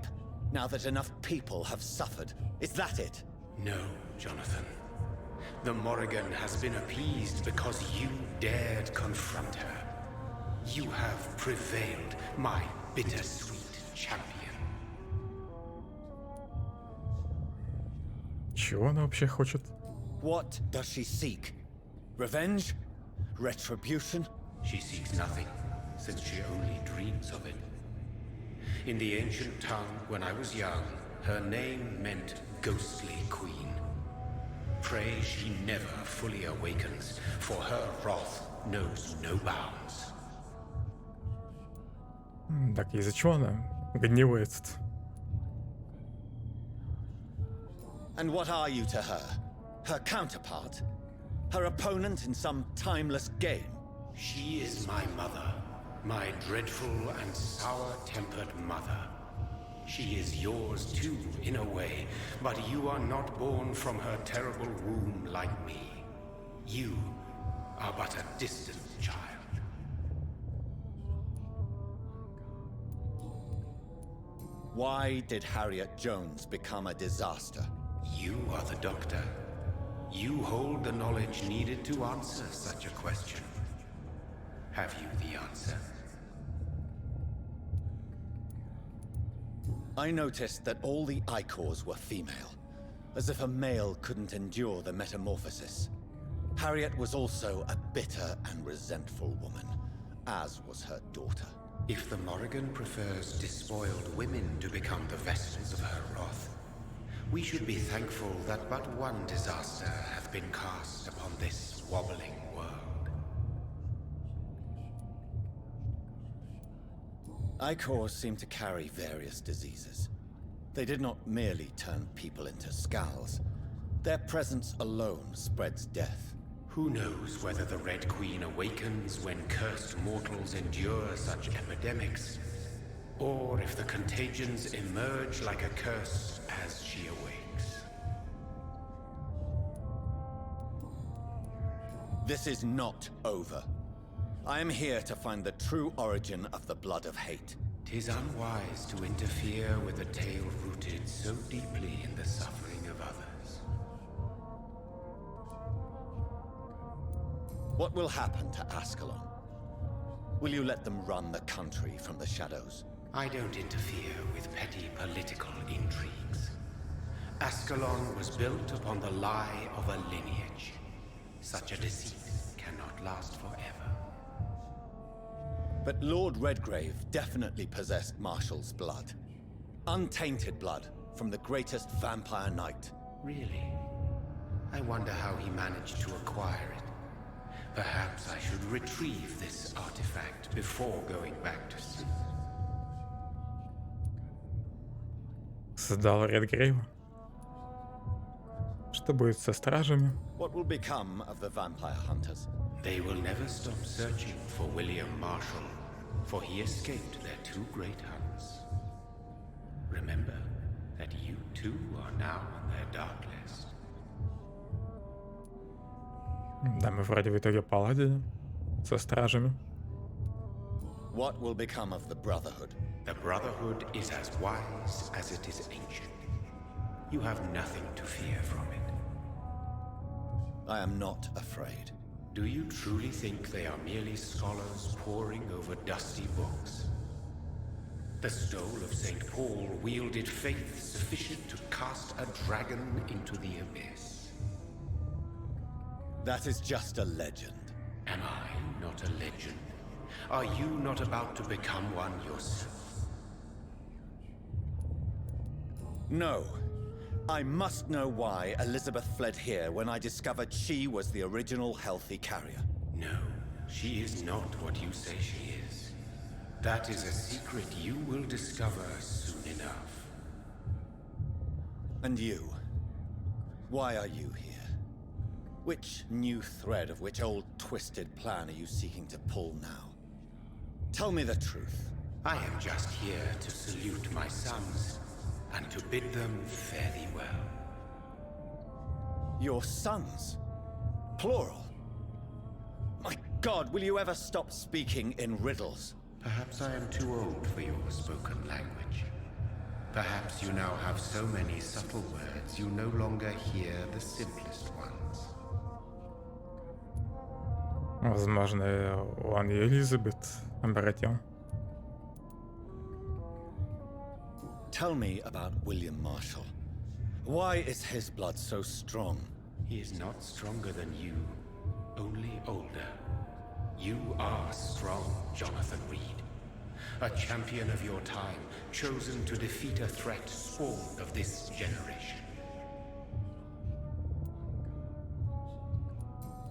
now that enough people have suffered. Is that it? No, Jonathan. The Morrigan has been appeased because you dared confront her. You have prevailed, my bittersweet champion. Чего она вообще хочет? What does she seek? Revenge? Retribution? She seeks nothing, since she only dreams of it. In the ancient tongue, when I was young, her name meant ghostly queen. Pray she never fully awakens, for her wrath knows no bounds. Так из-за чего она гневается-то? And what are you to her? Her counterpart? Her opponent in some timeless game? She is my mother, my dreadful and sour-tempered mother. She is yours too, in a way, but you are not born from her terrible womb like me. You are but a distant child. Why did Harriet Jones become a disaster? You are the doctor. You hold the knowledge needed to answer such a question. Have you the answer? I noticed that all the Icors were female, as if a male couldn't endure the metamorphosis. Harriet was also a bitter and resentful woman, as was her daughter. If the Morrigan prefers despoiled women to become the vessels of her wrath, we should be thankful that but one disaster hath been cast upon this wobbling world. Icors seem to carry various diseases. They did not merely turn people into skulls. Their presence alone spreads death. Who knows whether the Red Queen awakens when cursed mortals endure such epidemics, or if the contagions emerge like a curse as she awakes. This is not over. I am here to find the true origin of the blood of hate. 'Tis unwise to interfere with a tale rooted so deeply in the suffering of others. What will happen to Ascalon? Will you let them run the country from the shadows? I don't interfere with petty political intrigues. Ascalon was built upon the lie of a lineage. Such a deceit cannot last forever. But Lord Redgrave definitely possessed Marshall's blood. Untainted blood from the greatest vampire knight. Really? I wonder how he managed to acquire it. Perhaps I should retrieve this artifact before going back to sleep. Создал Редгрейва. Что будет со стражами? What will become of the vampire hunters? They will never stop searching for William Marshall, for he escaped their two great hunts. Remember that you too are now on their dark list. Да, мы вроде в итоге поладили со стражами. What will become of the Brotherhood? The Brotherhood is as wise as it is ancient. You have nothing to fear from it. I am not afraid. Do you truly think they are merely scholars poring over dusty books? The stole of St. Paul wielded faith sufficient to cast a dragon into the abyss. That is just a legend. Am I not a legend? Are you not about to become one yourself? No. I must know why Elizabeth fled here when I discovered she was the original healthy carrier. No, she is not what you say she is. That is a secret you will discover soon enough. And you? Why are you here? Which new thread of which old twisted plan are you seeking to pull now? Tell me the truth. I am just here to salute my sons and to bid them fare thee well. Your sons? Plural? My God, will you ever stop speaking in riddles? Perhaps I am too old for your spoken language. Perhaps you now have so many subtle words you no longer hear the simplest ones. Возможно, он и Элизабет обратил. Tell me about William Marshall. Why is his blood so strong? He is not stronger than you, only older. You are strong, Jonathan Reed. A champion of your time, chosen to defeat a threat spawned of this generation.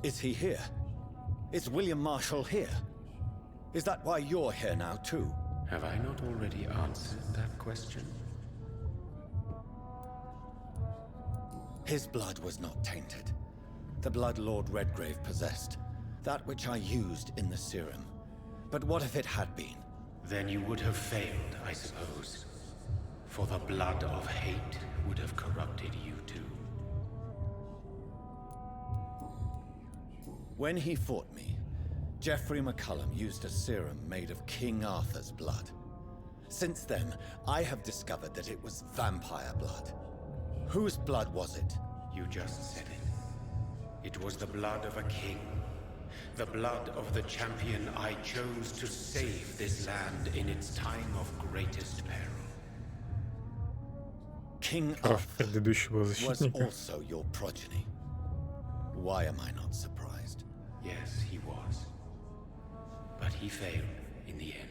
Is he here? Is William Marshall here? Is that why you're here now, too? Have I not already answered that question? His blood was not tainted. The blood Lord Redgrave possessed. That which I used in the serum. But what if it had been? Then you would have failed, I suppose. For the blood of hate would have corrupted you too. When he fought me, Geoffrey McCullum used a serum made of King Arthur's blood. Since then, I have discovered that it was vampire blood. Whose blood was it? You just said it. It was the blood of a king. The blood of the champion I chose to save this land in its time of greatest peril. King Кровь Arthur предыдущего was защитника. also your progeny. Why am I not surprised? Yes, he was. But he failed in the end.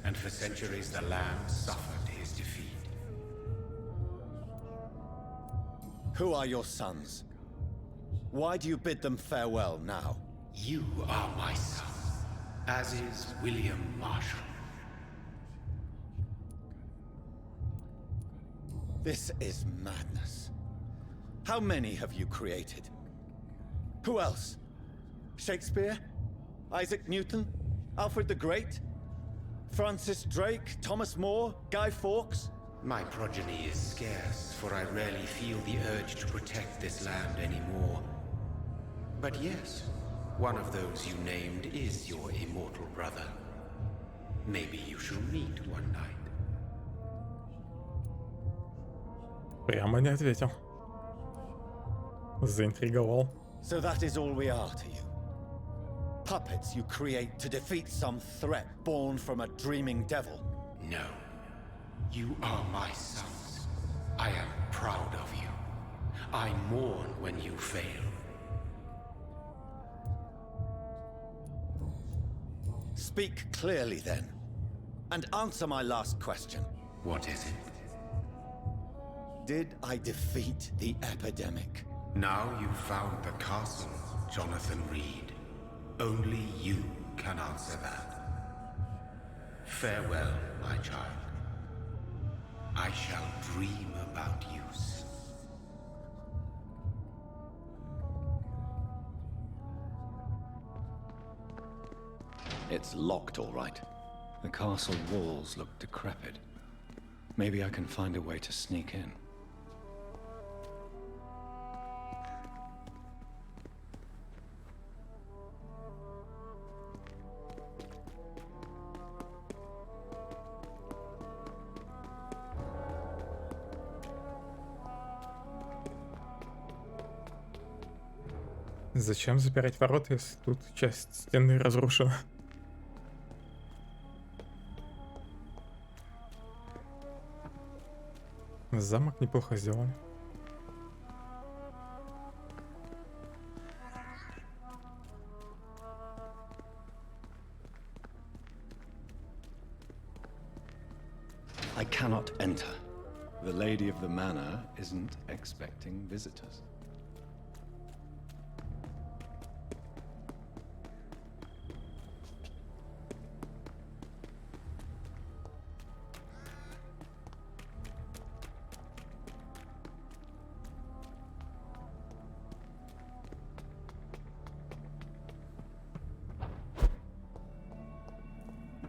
And for centuries the land suffered his defeat. Who are your sons? Why do you bid them farewell now? You are my son, as is William Marshall. This is madness. How many have you created? Who else? Shakespeare? Isaac Newton? Alfred the Great? Francis Drake? Thomas More? Guy Fawkes? My progeny is scarce, for I rarely feel the urge to protect this land anymore. But yes, one of those you named is your immortal brother. Maybe you shall meet one night. Прямо не ответил. Заинтриговал. So that is all we are to you? Puppets you create to defeat some threat born from a dreaming devil? No. You are my sons. I am proud of you. I mourn when you fail. Speak clearly then, and answer my last question. What is it? Did I defeat the epidemic? Now you've found the castle, Jonathan Reed. Only you can answer that. Farewell, my child. I shall dream about you soon. It's locked, all right. The castle walls look decrepit. Maybe I can find a way to sneak in. Зачем запирать ворота, если тут часть стены разрушена? Замок неплохо сделан. I cannot enter. The lady of the manor isn't expecting visitors.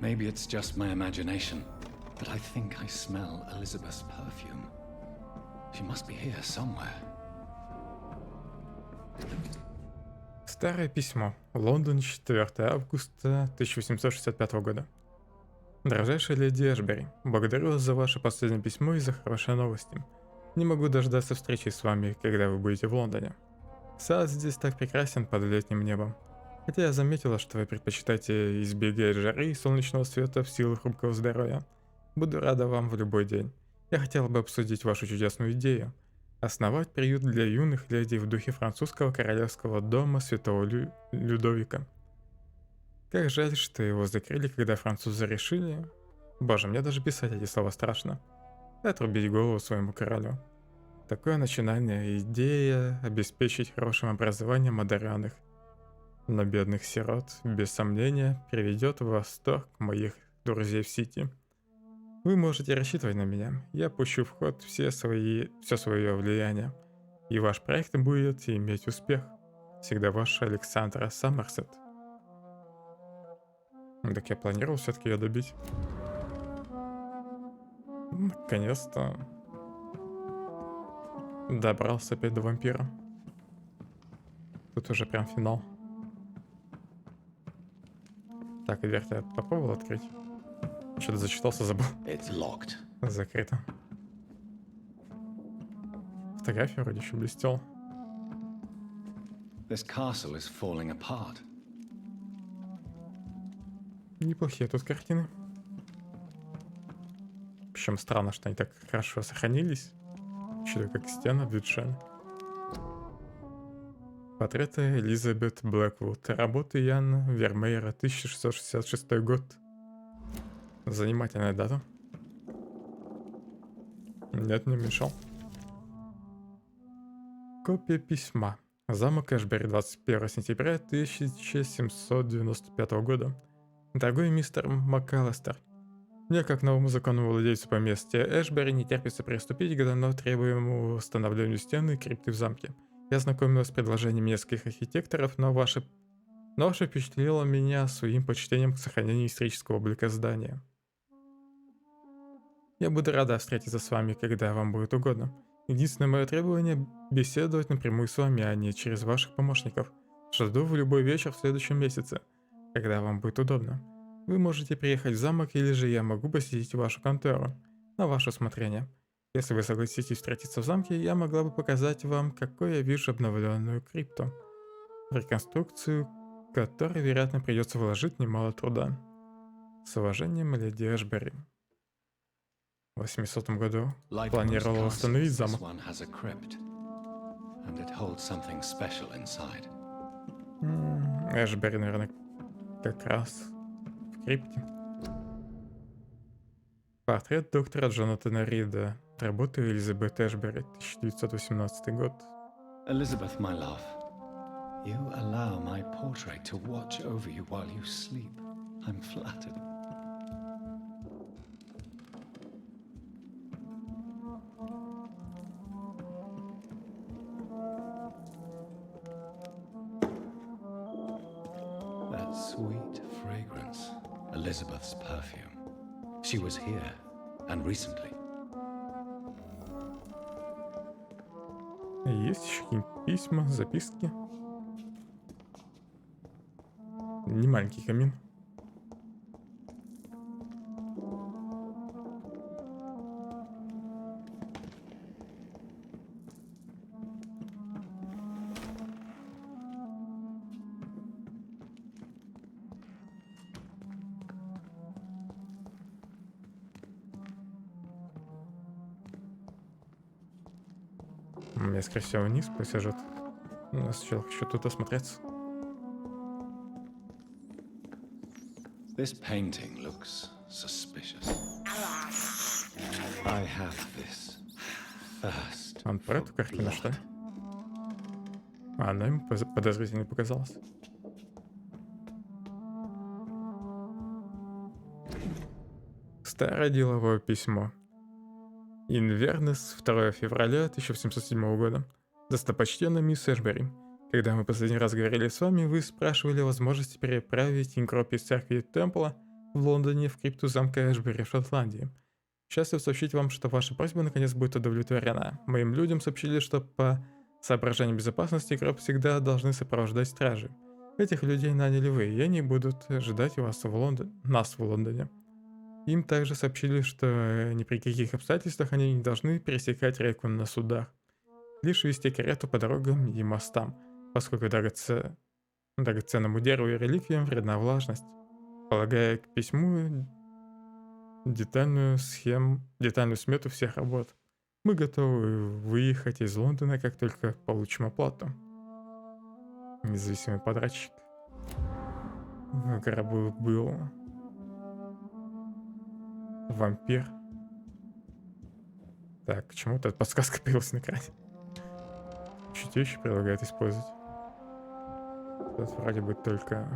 Maybe it's just my imagination, but I think I smell Elizabeth's perfume. She must be here somewhere. Старое письмо. Лондон, 4 августа 1865 года. Дорожайшая леди Эшбери, благодарю вас за ваше последнее письмо и за хорошие новости. Не могу дождаться встречи с вами, когда вы будете в Лондоне. Сад здесь так прекрасен под летним небом. Хотя я заметила, что вы предпочитаете избегать жары и солнечного света в силу хрупкого здоровья. Буду рада вам в любой день. Я хотела бы обсудить вашу чудесную идею. Основать приют для юных леди в духе французского королевского дома святого Людовика. Как жаль, что его закрыли, когда французы решили... Боже, мне даже писать эти слова страшно. Отрубить голову своему королю. Такая начинальная идея обеспечить хорошим образованием одаренных. Но бедных сирот, без сомнения, приведет в восторг моих друзей в Сити. Вы можете рассчитывать на меня. Я пущу в ход все свое влияние. И ваш проект будет иметь успех. Всегда ваш Александра Саммерсет. Так я планировал все-таки ее добить. Наконец-то добрался опять до вампира. Тут уже прям финал. Так, дверь-то я попробовал открыть. Что-то зачитался, забыл. Закрыто. Фотография вроде еще блестела. This castle is falling apart. Неплохие тут картины. Причем странно, что они так хорошо сохранились. Что-то как стена в бюджете. Портреты Элизабет Блэквуд. Работы Яна Вермеера, 1666 год. Занимательная дата. Нет, не мешал. Копия письма. Замок Эшбери, 21 сентября 1795 года. Дорогой мистер МакАлистер, мне, как новому законному владельцу поместья Эшбери, не терпится приступить к давно требуемому восстановлению стены и крипты в замке. Я знакомилась с предложением нескольких архитекторов, но ваше впечатлило меня своим почтением к сохранению исторического облика здания. Я буду рада встретиться с вами, когда вам будет угодно. Единственное мое требование – беседовать напрямую с вами, а не через ваших помощников. Жду в любой вечер в следующем месяце, когда вам будет удобно. Вы можете приехать в замок, или же я могу посетить вашу контору. На ваше усмотрение. Если вы согласитесь встретиться в замке, я могла бы показать вам, какой я вижу обновленную крипту. В реконструкцию которой, вероятно, придется вложить немало труда. С уважением, леди Эшбери. В 800 году Like планировал most восстановить castles, this замок. one has a crypt, and it holds something special inside. Эшбери, наверное, как раз в крипте. Портрет доктора Джонатана Рида. Работа Элизабет Эшбери, 1918 год. Elizabeth, my love, you allow my portrait to watch over you while you sleep. I'm flattered. That sweet fragrance, Elizabeth's perfume. She was here, and recently. Есть еще какие-нибудь письма, записки. Не маленький камин. Я, скорее всего, вниз посижу. Но сначала хочу тут осмотреться. This painting looks suspicious. I have this thirst Он про for эту картину, что ли? blood. А она ему подозрительно показалась. Старое деловое письмо. Инвернес, 2 февраля 1707 года. Достопочтенная мисс Эшбери, когда мы последний раз говорили с вами, вы спрашивали о возможности переправить инкроп из церкви Темпла в Лондоне в крипту замка Эшбери в Шотландии. Счастлив сообщить вам, что ваша просьба наконец будет удовлетворена. Моим людям сообщили, что по соображениям безопасности гроб всегда должны сопровождать стражи. Этих людей наняли вы, и они будут ожидать нас в Лондоне. Им также сообщили, что ни при каких обстоятельствах они не должны пересекать реку на судах, лишь вести карету по дорогам и мостам, поскольку драгоценному дереву и реликвиям вредна влажность. Полагая к письму детальную смету всех работ. Мы готовы выехать из Лондона, как только получим оплату. Независимый подрядчик. В гробу был вампир. Так, почему-то эта подсказка появилась на экране. Чутье еще предлагает использовать. Тут вроде бы только...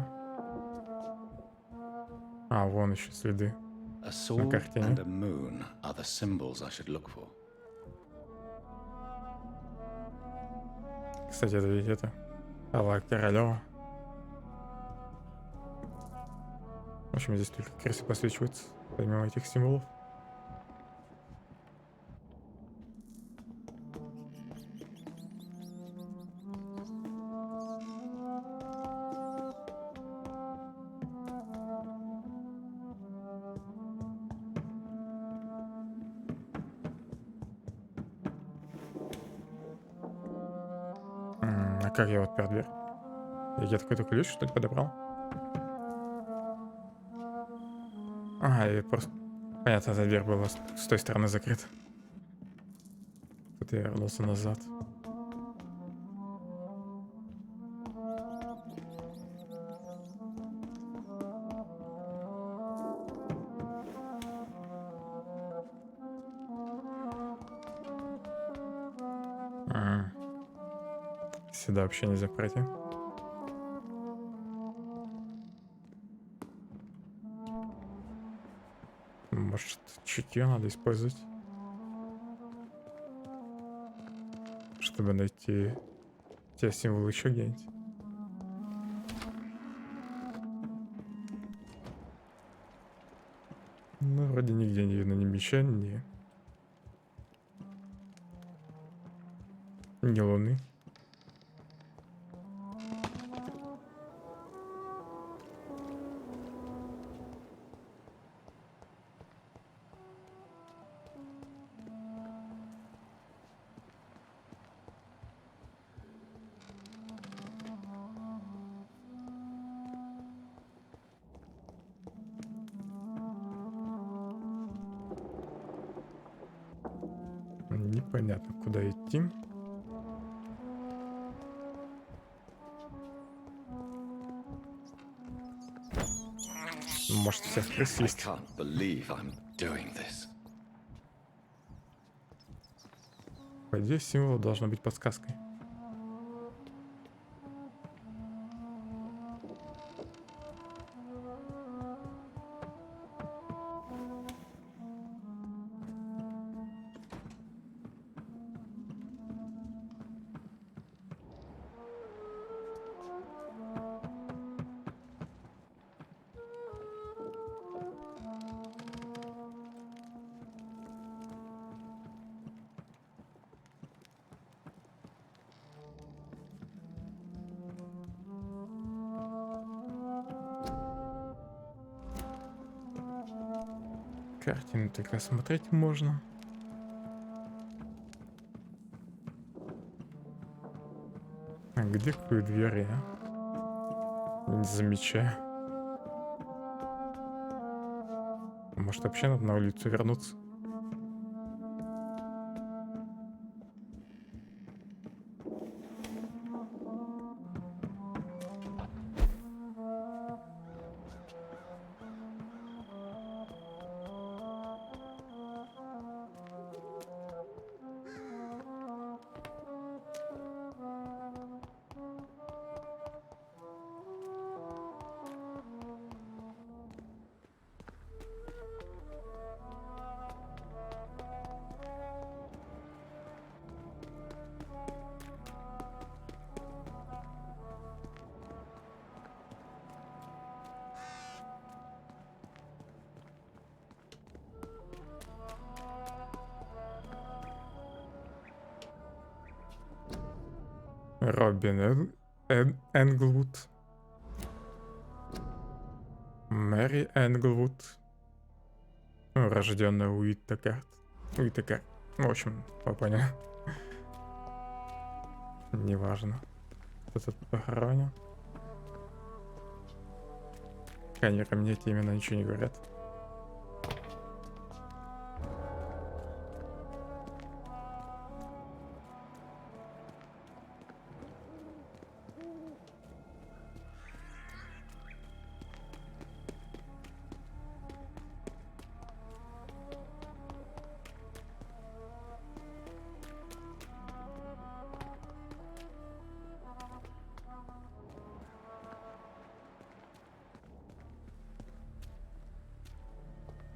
А, вон еще следы. A sword картине. and a moon are the symbols I should look for. Кстати, это ведь это... Алла Королева. В общем, здесь только крысы посвечиваются, помимо этих символов. А как я вот отпер дверь? Я какой-то ключ, что ли, подобрал? Ага, я просто... Понятно, эта дверь была с той стороны закрыта. Тут я вернулся назад. Сюда вообще нельзя пройти. Может, чутье надо использовать, чтобы найти те символы еще где-нибудь. Ну, вроде нигде не видно ни меча, ни луны. Непонятно, куда идти. Может, всех крыс I есть. can't believe I'm doing this. По идее, символ должна быть подсказкой. Картины только смотреть можно. А где какую дверь я? Не замечаю. Может, вообще надо на улицу вернуться? Робин Энглвуд. Мэри Энглвуд. Рожденная Уитакарт. Уитакарт. В общем, вы поняли. Неважно. Кто тут похоронен. Конечно, мне эти имена ничего не говорят.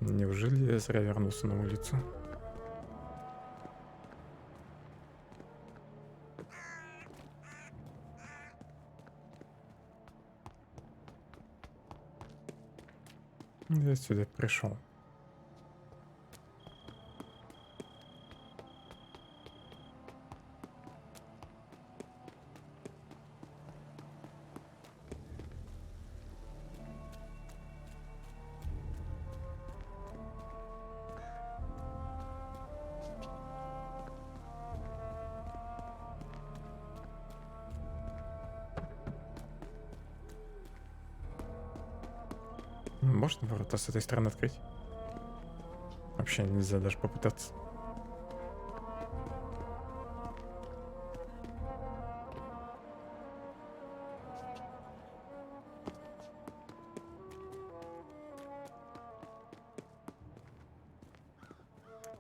Неужели я зря вернулся на улицу? Я сюда пришел. Можно ворота с этой стороны открыть? Вообще нельзя даже попытаться.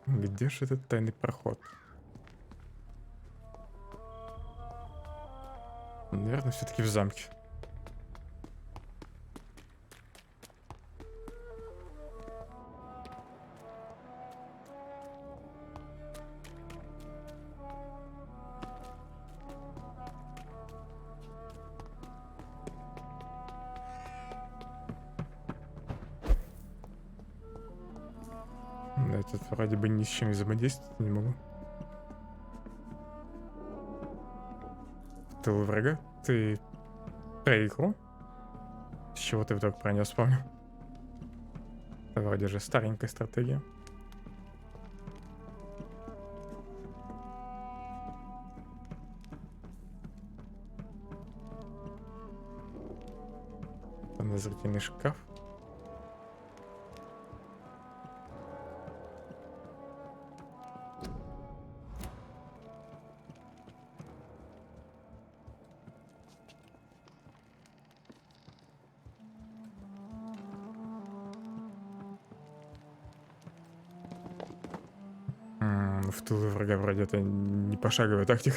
Где же этот тайный проход? Наверное, все-таки в замке. Этот вроде бы ни с чем взаимодействовать не могу. Ты врага? Ты проиграл? С чего ты вдруг про нее вспомнил? Это вроде же старенькая стратегия. Подозрительный шкаф. в тылу врага вроде это не пошаговая тактика.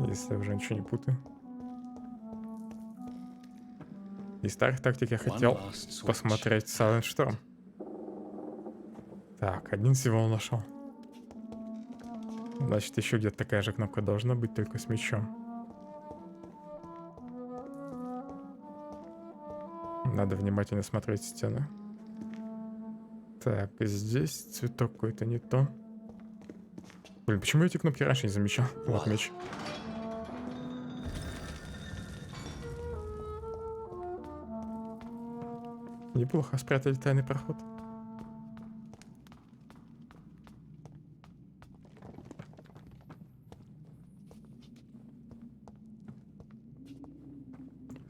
Если я уже ничего не путаю. Из старых тактик я хотел посмотреть Silent Storm. Так, один символ нашел. Значит, еще где-то такая же кнопка должна быть, только с мечом. Надо внимательно смотреть стены. Так, здесь цветок какой-то не то. Блин, почему я эти кнопки раньше не замечал? Вот меч. Неплохо спрятали тайный проход.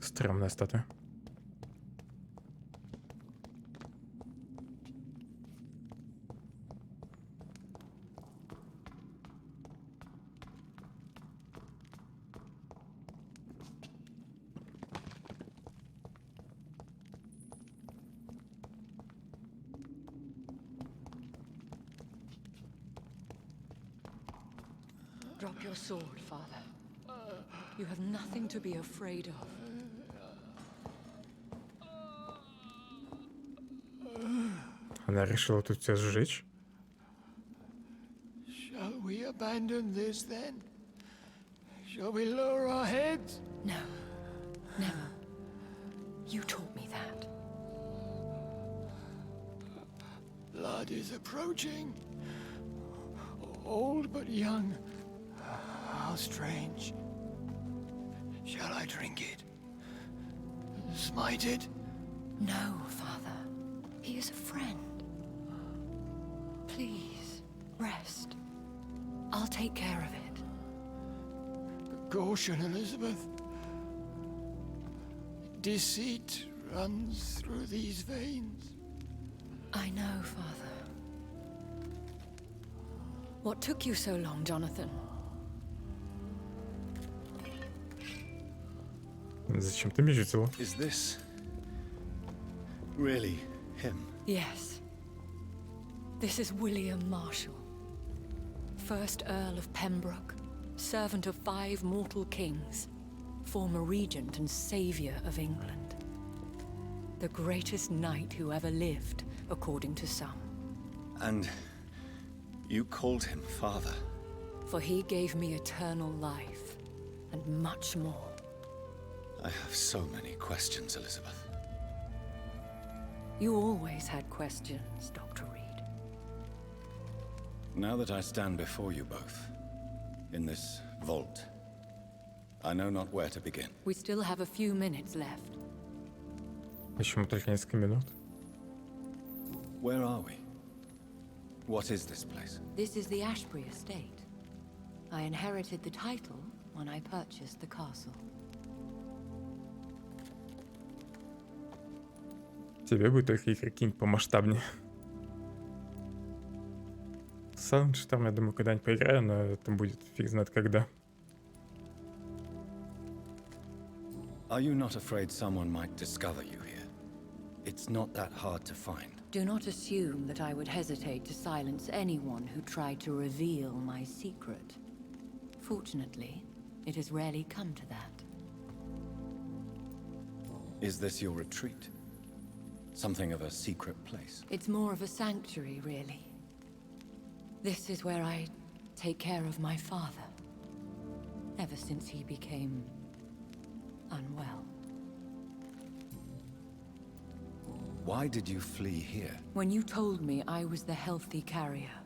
Стрёмная статуя. Drop your sword, Father. You have nothing to be afraid of. Она решила тут все сжечь. Shall we abandon this then? Shall we lower our heads? No, never. You taught me that. Blood is approaching. Old but young. How strange. Shall I drink it? Smite it? No, Father. He is a friend. Please, rest. I'll take care of it. Caution, Elizabeth. Deceit runs through these veins. I know, Father. What took you so long, Jonathan? Зачем ты меч взяла? Is this really him? Yes. This is William Marshall, 1st Earl of Pembroke, servant of 5 mortal kings, former regent and savior of England. The greatest knight who ever lived, according to some. And you called him father? For he gave me eternal life, and much more. I have so many questions, Elizabeth. You always had questions, Dr. Reed. Now that I stand before you both, in this vault, I know not where to begin. We still have a few minutes left. Почему только несколько минут? Where are we? What is this place? This is the Ashbury estate. I inherited the title when I purchased the castle. Тебе будет только игры какие-нибудь помасштабнее. Silent Storm, я думаю, когда-нибудь поиграю, но это будет фиг знает когда. Are you not afraid someone might discover you here? It's not that hard to find. Do not assume that I would hesitate to silence anyone who tried to reveal my secret. Fortunately, it has rarely come to that. Is this your retreat? Something of a secret place? It's more of a sanctuary, really. This is where I take care of my father. Ever since he became unwell. Why did you flee here? When you told me I was the healthy carrier,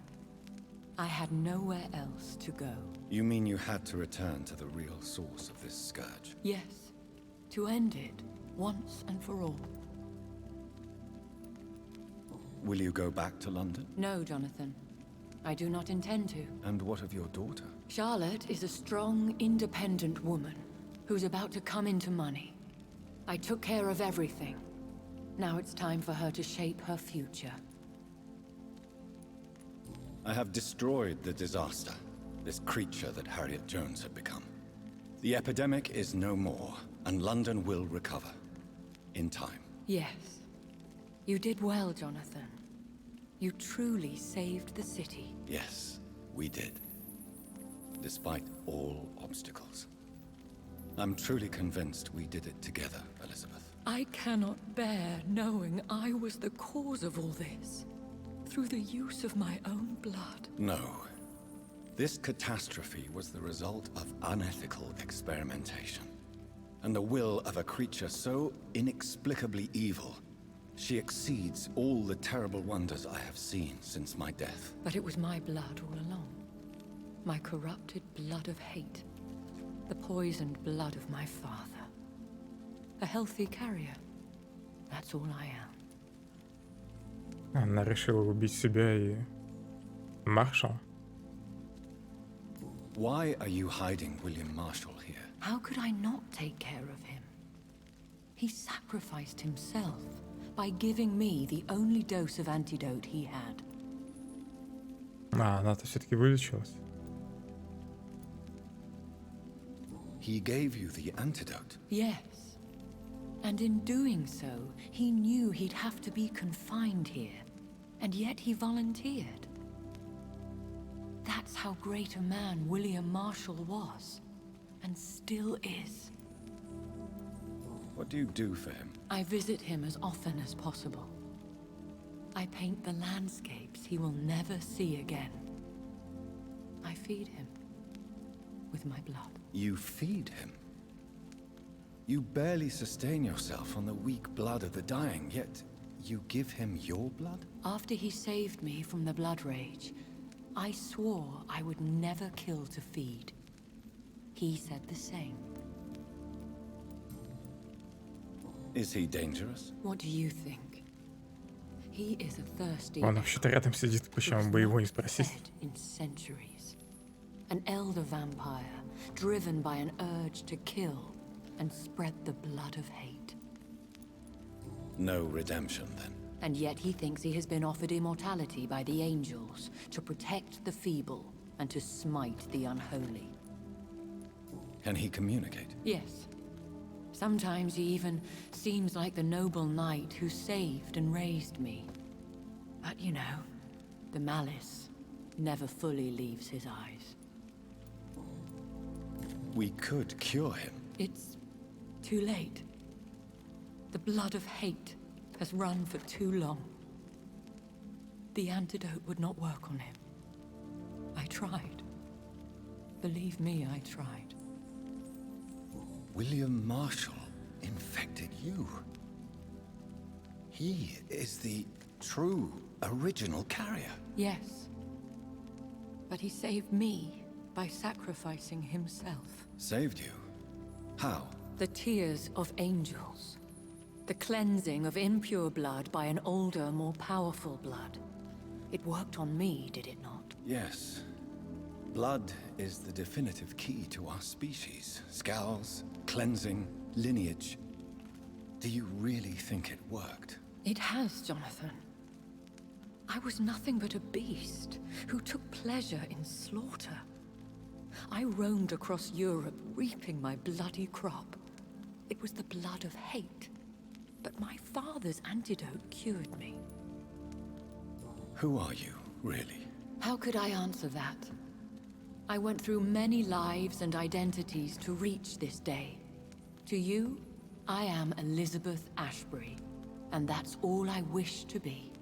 I had nowhere else to go. You mean you had to return to the real source of this scourge? Yes, to end it once and for all. Will you go back to London? No, Jonathan. I do not intend to. And what of your daughter? Charlotte is a strong, independent woman who's about to come into money. I took care of everything. Now it's time for her to shape her future. I have destroyed the disaster, this creature that Harriet Jones had become. The epidemic is no more, and London will recover. In time. Yes. You did well, Jonathan. You truly saved the city. Yes, we did. Despite all obstacles. I'm truly convinced we did it together, Elizabeth. I cannot bear knowing I was the cause of all this. Through the use of my own blood. No. This catastrophe was the result of unethical experimentation. And the will of a creature so inexplicably evil, she exceeds all the terrible wonders I have seen since my death. But it was my blood all along. My corrupted blood of hate. The poisoned blood of my father. A healthy carrier. That's all I am. Она решила убить себя и Маршал. Why are you hiding William Marshall here? How could I not take care of him? He sacrificed himself by giving me the only dose of antidote he had. Она-то все-таки вылечилась. He gave you the antidote? Yes. And in doing so, he knew he'd have to be confined here. And yet he volunteered. That's how great a man William Marshall was. And still is. What do you do for him? I visit him as often as possible. I paint the landscapes he will never see again. I feed him with my blood. You feed him? You barely sustain yourself on the weak blood of the dying, yet you give him your blood? After he saved me from the blood rage, I swore I would never kill to feed. He said the same. Is he dangerous? What do you think? He is a thirsty. Он вообще-то рядом сидит, почему бы его не спросить? In centuries. An elder vampire, driven by an urge to kill and spread the blood of hate. No redemption, then. And yet he thinks he has been offered immortality by the angels to protect the feeble and to smite the unholy. Can he communicate? Yes. Sometimes he even seems like the noble knight who saved and raised me. But you know, the malice never fully leaves his eyes. We could cure him. It's too late. The blood of hate has run for too long. The antidote would not work on him. I tried. Believe me, I tried. William Marshall infected you. He is the true, original carrier. Yes. But he saved me by sacrificing himself. Saved you? How? The tears of angels. The cleansing of impure blood by an older, more powerful blood. It worked on me, did it not? Yes. Blood is the definitive key to our species. Scowls, cleansing, lineage. Do you really think it worked? It has, Jonathan. I was nothing but a beast who took pleasure in slaughter. I roamed across Europe, reaping my bloody crop. It was the blood of hate. But my father's antidote cured me. Who are you, really? How could I answer that? I went through many lives and identities to reach this day. To you, I am Elizabeth Ashbury, and that's all I wish to be.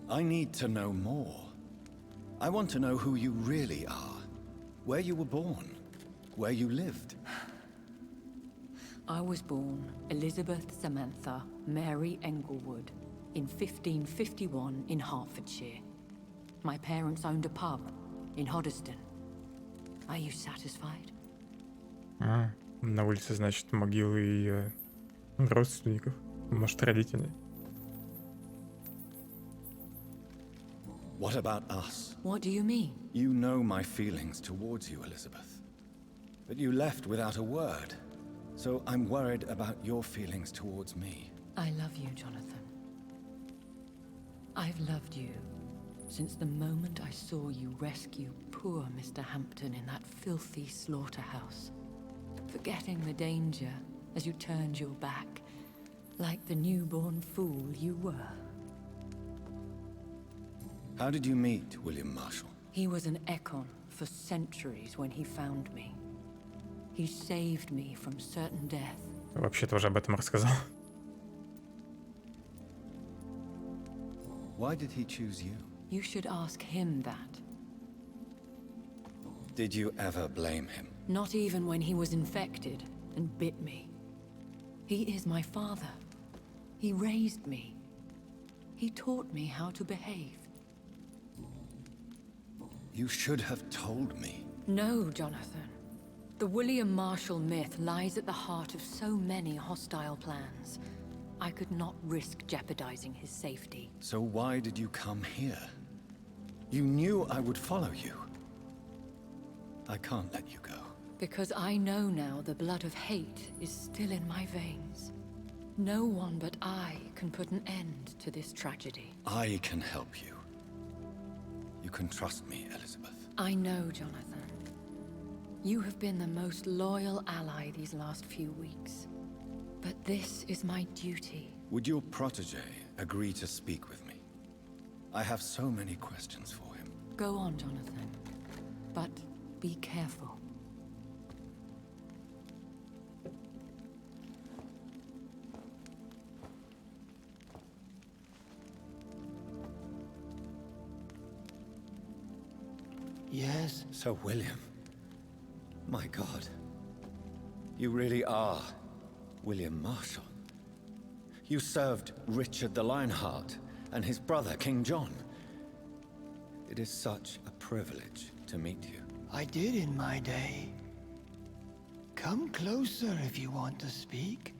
I need to know more. I want to know who you really are. Where you were born. Where you lived. I was born Elizabeth Samantha Mary Englewood in 1551 in Hertfordshire. My parents owned a pub in Hoddesdon. Are you satisfied? На улице, значит, могилы ее родственников, может, родителей. What about us? What do you mean? You know my feelings towards you, Elizabeth. But you left without a word. So I'm worried about your feelings towards me. I love you, Jonathan. I've loved you since the moment I saw you rescue poor Mr. Hampton in that filthy slaughterhouse, forgetting the danger as you turned your back, like the newborn fool you were. How did you meet William Marshall? He was an Ekon for centuries when he found me. He saved me from certain death. Вообще-то уже об этом рассказал. Why did he choose you? You should ask him that. Did you ever blame him? Not even when he was infected and bit me. He is my father. He raised me. He taught me how to behave. You should have told me. No, Jonathan. The William Marshall myth lies at the heart of so many hostile plans. I could not risk jeopardizing his safety. So why did you come here? You knew I would follow you. I can't let you go. Because I know now the blood of hate is still in my veins. No one but I can put an end to this tragedy. I can help you. You can trust me, Elizabeth. I know, Jonathan. You have been the most loyal ally these last few weeks. But this is my duty. Would your protege agree to speak with me? I have so many questions for him. Go on, Jonathan. But be careful. Yes? Sir William. My God. You really are William Marshall. You served Richard the Lionheart and his brother, King John. It is such a privilege to meet you. I did in my day. Come closer if you want to speak.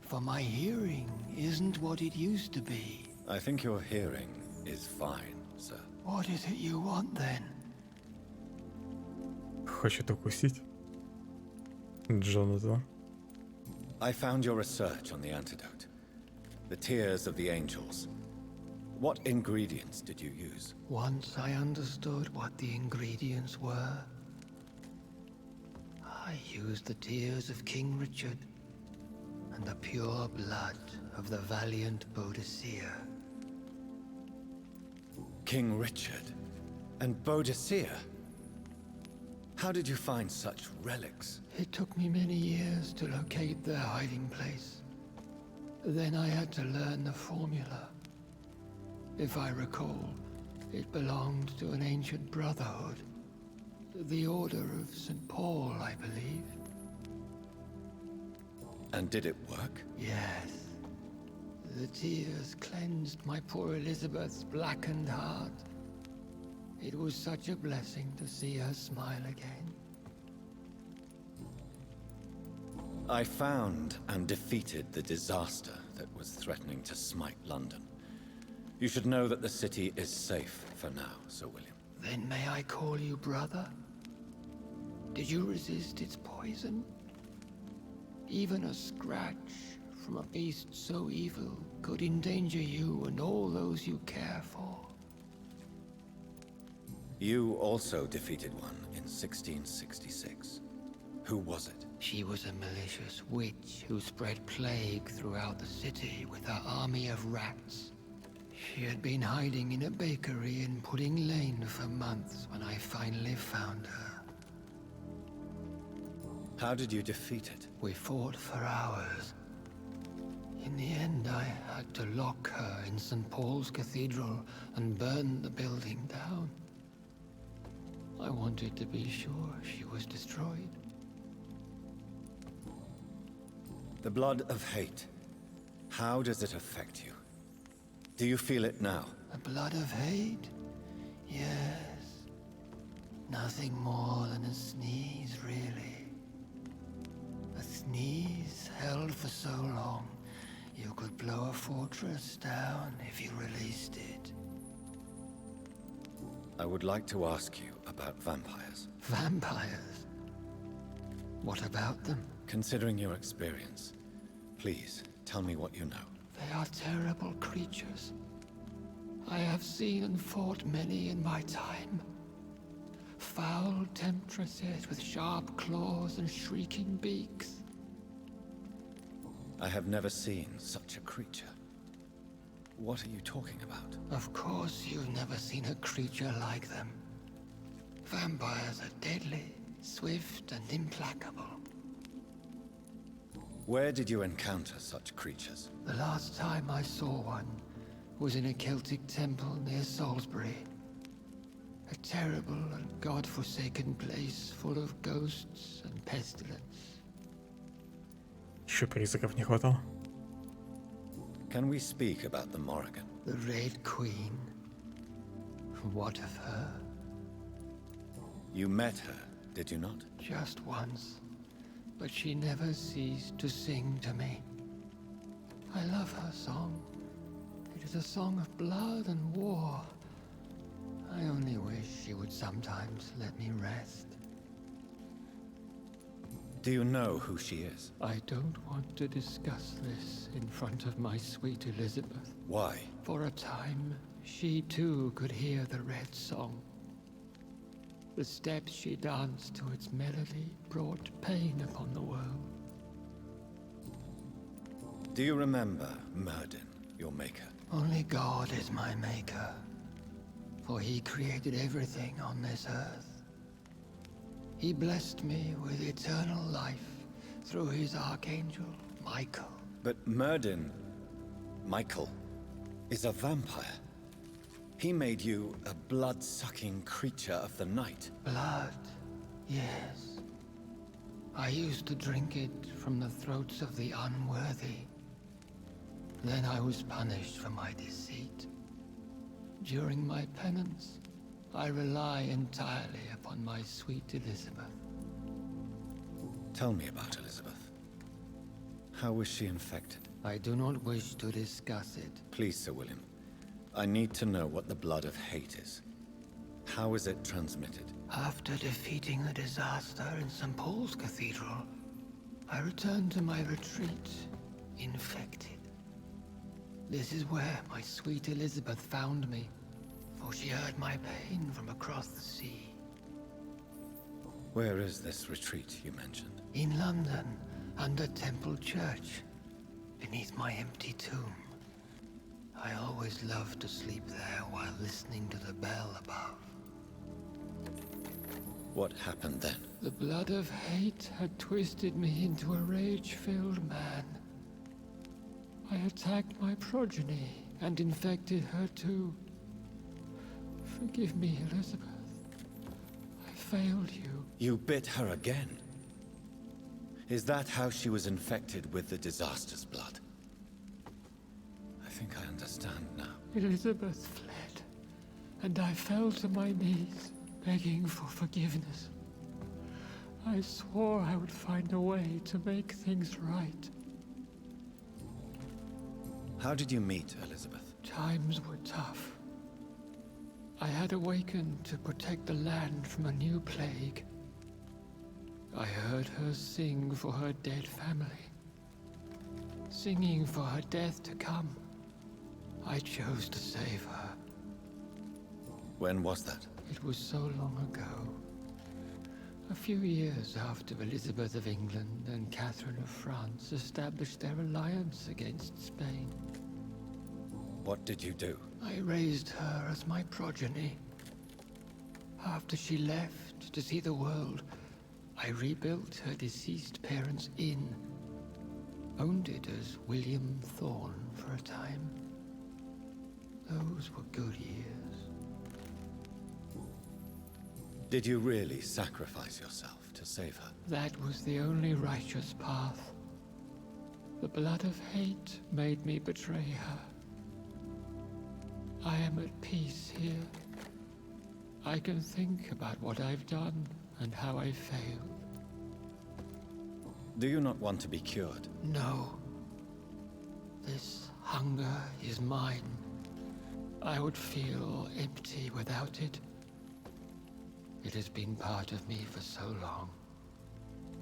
For my hearing isn't what it used to be. I think your hearing is fine, sir. What is it you want then? Хочет укусить Джонатана. I found your research on the antidote. The tears of the angels. What ingredients did you use? Once I understood what the ingredients were, I used the tears of King Richard and the pure blood of the valiant Boadicea. King Richard and Boadicea? How did you find such relics? It took me many years to locate their hiding place. Then I had to learn the formula. If I recall, it belonged to an ancient brotherhood. The Order of St. Paul, I believe. And did it work? Yes. The tears cleansed my poor Elizabeth's blackened heart. It was such a blessing to see her smile again. I found and defeated the disaster that was threatening to smite London. You should know that the city is safe for now, Sir William. Then may I call you brother? Did you resist its poison? Even a scratch from a beast so evil could endanger you and all those you care for. You also defeated one in 1666. Who was it? She was a malicious witch who spread plague throughout the city with her army of rats. She had been hiding in a bakery in Pudding Lane for months when I finally found her. How did you defeat it? We fought for hours. In the end, I had to lock her in St. Paul's Cathedral and burn the building down. I wanted to be sure she was destroyed. The blood of hate. How does it affect you? Do you feel it now? The blood of hate? Yes. Nothing more than a sneeze, really. A sneeze held for so long, you could blow a fortress down if you released it. I would like to ask you about vampires. Vampires? What about them? Considering your experience, please tell me what you know. They are terrible creatures. I have seen and fought many in my time. Foul temptresses with sharp claws and shrieking beaks. I have never seen such a creature. What are you talking about? Of course you've never seen a creature like them. Vampires are deadly, swift and implacable. Where did you encounter such creatures? The last time I saw one was in a Celtic temple near Salisbury. A terrible and god-forsaken place full of ghosts and pestilence. Еще призраков не хватало. Can we speak about the Morrigan? The Red Queen. What of her? You met her, did you not? Just once. But she never ceased to sing to me. I love her song. It is a song of blood and war. I only wish she would sometimes let me rest. Do you know who she is? I don't want to discuss this in front of my sweet Elizabeth. Why? For a time, she too could hear the Red Song. The steps she danced to its melody brought pain upon the world. Do you remember Myrddin, your maker? Only God is my maker, for he created everything on this earth. He blessed me with eternal life through his archangel, Michael. But Myrddin, Michael, is a vampire. He made you a blood-sucking creature of the night. Blood, yes. I used to drink it from the throats of the unworthy. Then I was punished for my deceit. During my penance, I rely entirely upon my sweet Elizabeth. Tell me about Elizabeth. How was she infected? I do not wish to discuss it. Please, Sir William. I need to know what the blood of hate is. How is it transmitted? After defeating the disaster in St. Paul's Cathedral, I returned to my retreat, infected. This is where my sweet Elizabeth found me, for she heard my pain from across the sea. Where is this retreat you mentioned? In London, under Temple Church, beneath my empty tomb. I always loved to sleep there while listening to the bell above. What happened then? The blood of hate had twisted me into a rage-filled man. I attacked my progeny and infected her too. Forgive me, Elizabeth. I failed you. You bit her again? Is that how she was infected with the disaster's blood? I think I understand now. Elizabeth fled, and I fell to my knees, begging for forgiveness. I swore I would find a way to make things right. How did you meet Elizabeth? Times were tough. I had awakened to protect the land from a new plague. I heard her sing for her dead family. Singing for her death to come. I chose to save her. When was that? It was so long ago. A few years after Elizabeth of England and Catherine of France established their alliance against Spain. What did you do? I raised her as my progeny. After she left to see the world, I rebuilt her deceased parents' inn. Owned it as William Thorne for a time. Those were good years. Did you really sacrifice yourself to save her? That was the only righteous path. The blood of hate made me betray her. I am at peace here. I can think about what I've done and how I failed. Do you not want to be cured? No. This hunger is mine. I would feel empty without it. It has been part of me for so long.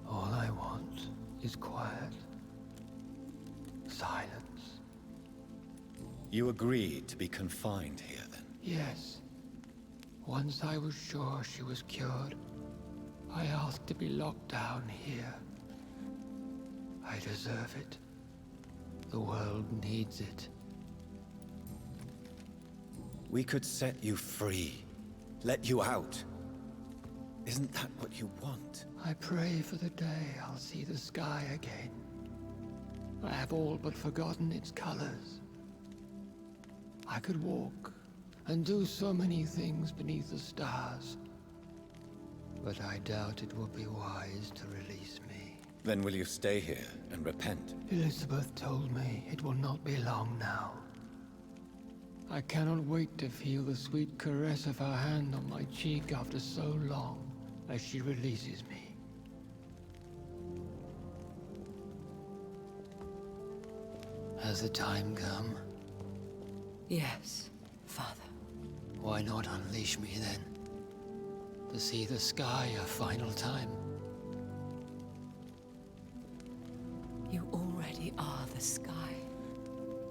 All I want is quiet. Silence. You agreed to be confined here then? Yes. Once I was sure she was cured, I asked to be locked down here. I deserve it. The world needs it. we could set you free. Let you out. Isn't that what you want? I pray for the day I'll see the sky again. I have all but forgotten its colors. I could walk and do so many things beneath the stars. But I doubt it will be wise to release me. Then will you stay here and repent? Elizabeth told me it will not be long now. I cannot wait to feel the sweet caress of her hand on my cheek after so long as she releases me. Has the time come? Yes, Father. Why not unleash me then? To see the sky a final time? You already are the sky,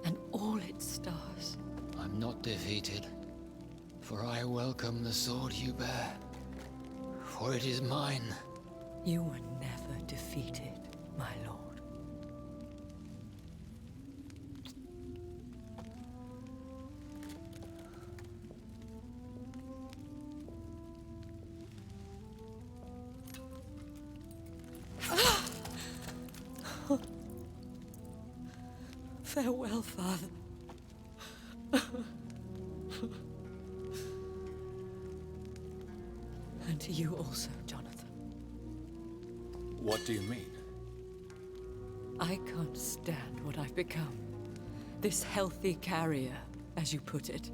and all its stars. I'm not defeated, for I welcome the sword you bear, for it is mine. You were never defeated, my lord. Farewell, Father. And to you also, Jonathan. What do you mean? I can't stand what I've become. This healthy carrier, as you put it.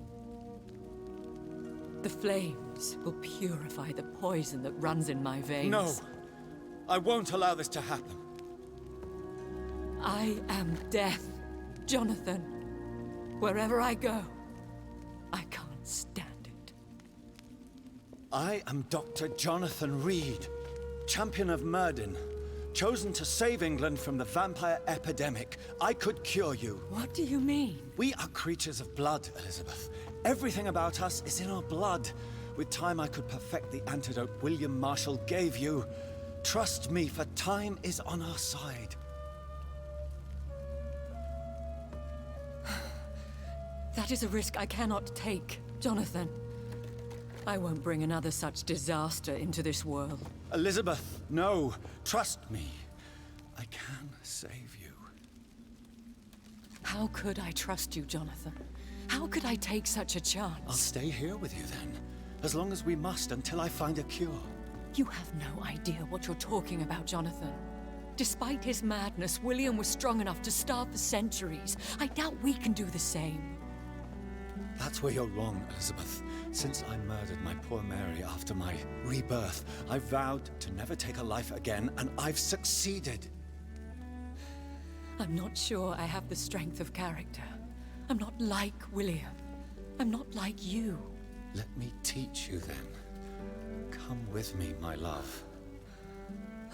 The flames will purify the poison that runs in my veins. No! I won't allow this to happen. I am death, Jonathan. Wherever I go, I can't stand it. I am Dr. Jonathan Reed, champion of Myrddin, chosen to save England from the vampire epidemic. I could cure you. What do you mean? We are creatures of blood, Elizabeth. Everything about us is in our blood. With time, I could perfect the antidote William Marshall gave you. Trust me, for time is on our side. That is a risk I cannot take, Jonathan. I won't bring another such disaster into this world. Elizabeth, no. Trust me. I can save you. How could I trust you, Jonathan? How could I take such a chance? I'll stay here with you then. As long as we must, until I find a cure. You have no idea what you're talking about, Jonathan. Despite his madness, William was strong enough to starve for centuries. I doubt we can do the same. That's where you're wrong, Elizabeth. Since I murdered my poor Mary after my rebirth, I vowed to never take a life again, and I've succeeded. I'm not sure I have the strength of character. I'm not like William. I'm not like you. Let me teach you then. Come with me, my love.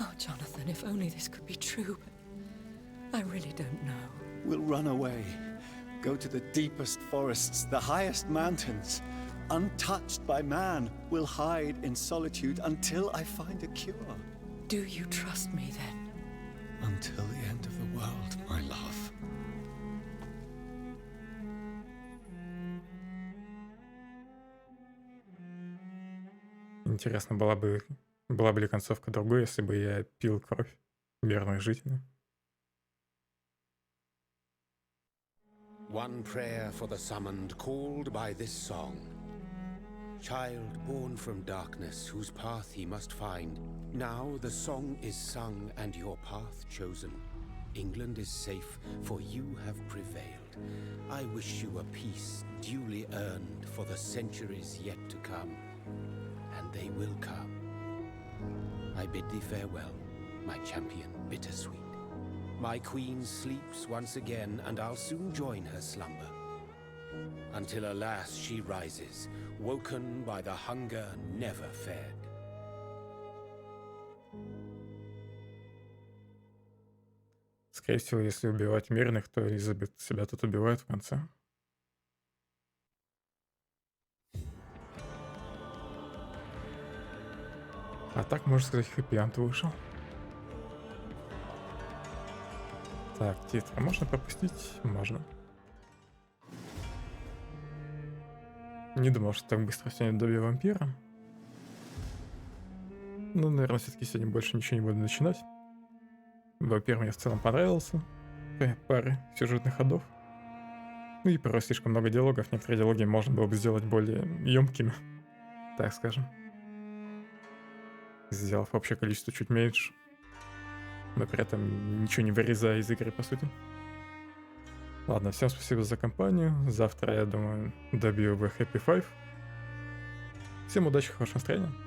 Oh, Jonathan, if only this could be true, but I really don't know. We'll run away. Go to the deepest forests, the highest mountains. Untouched by man, we'll hide in solitude until I find a cure. Do you trust me then? Until the end of the world, my love. Интересно, была бы ли концовка другой, если бы я пил кровь мирных жителей? One prayer for the summoned called by this song. Child born from darkness, whose path he must find. Now the song is sung and your path chosen. England is safe, for you have prevailed. I wish you a peace duly earned for the centuries yet to come. And they will come. I bid thee farewell, my champion bittersweet. My queen sleeps once again, and I'll soon join her slumber. Until alas she rises, woken by the hunger never fed. Скорее всего, если убивать мирных, то Элизабет себя тут убивает в конце. А так, можно сказать, хэппи-энд вышел. Так, титры можно пропустить? Можно. Не думал, что так быстро сегодня добью вампира. Ну, наверное, все-таки сегодня больше ничего не буду начинать. Вампир мне в целом понравился. Пары сюжетных ходов. Ну и порой слишком много диалогов. Некоторые диалоги можно было бы сделать более емкими, так скажем. Сделав общее количество чуть меньше. Но при этом ничего не вырезая из игры, по сути. Ладно, всем спасибо за компанию. Завтра, я думаю, добью в Happy Five. Всем удачи, хорошего настроения.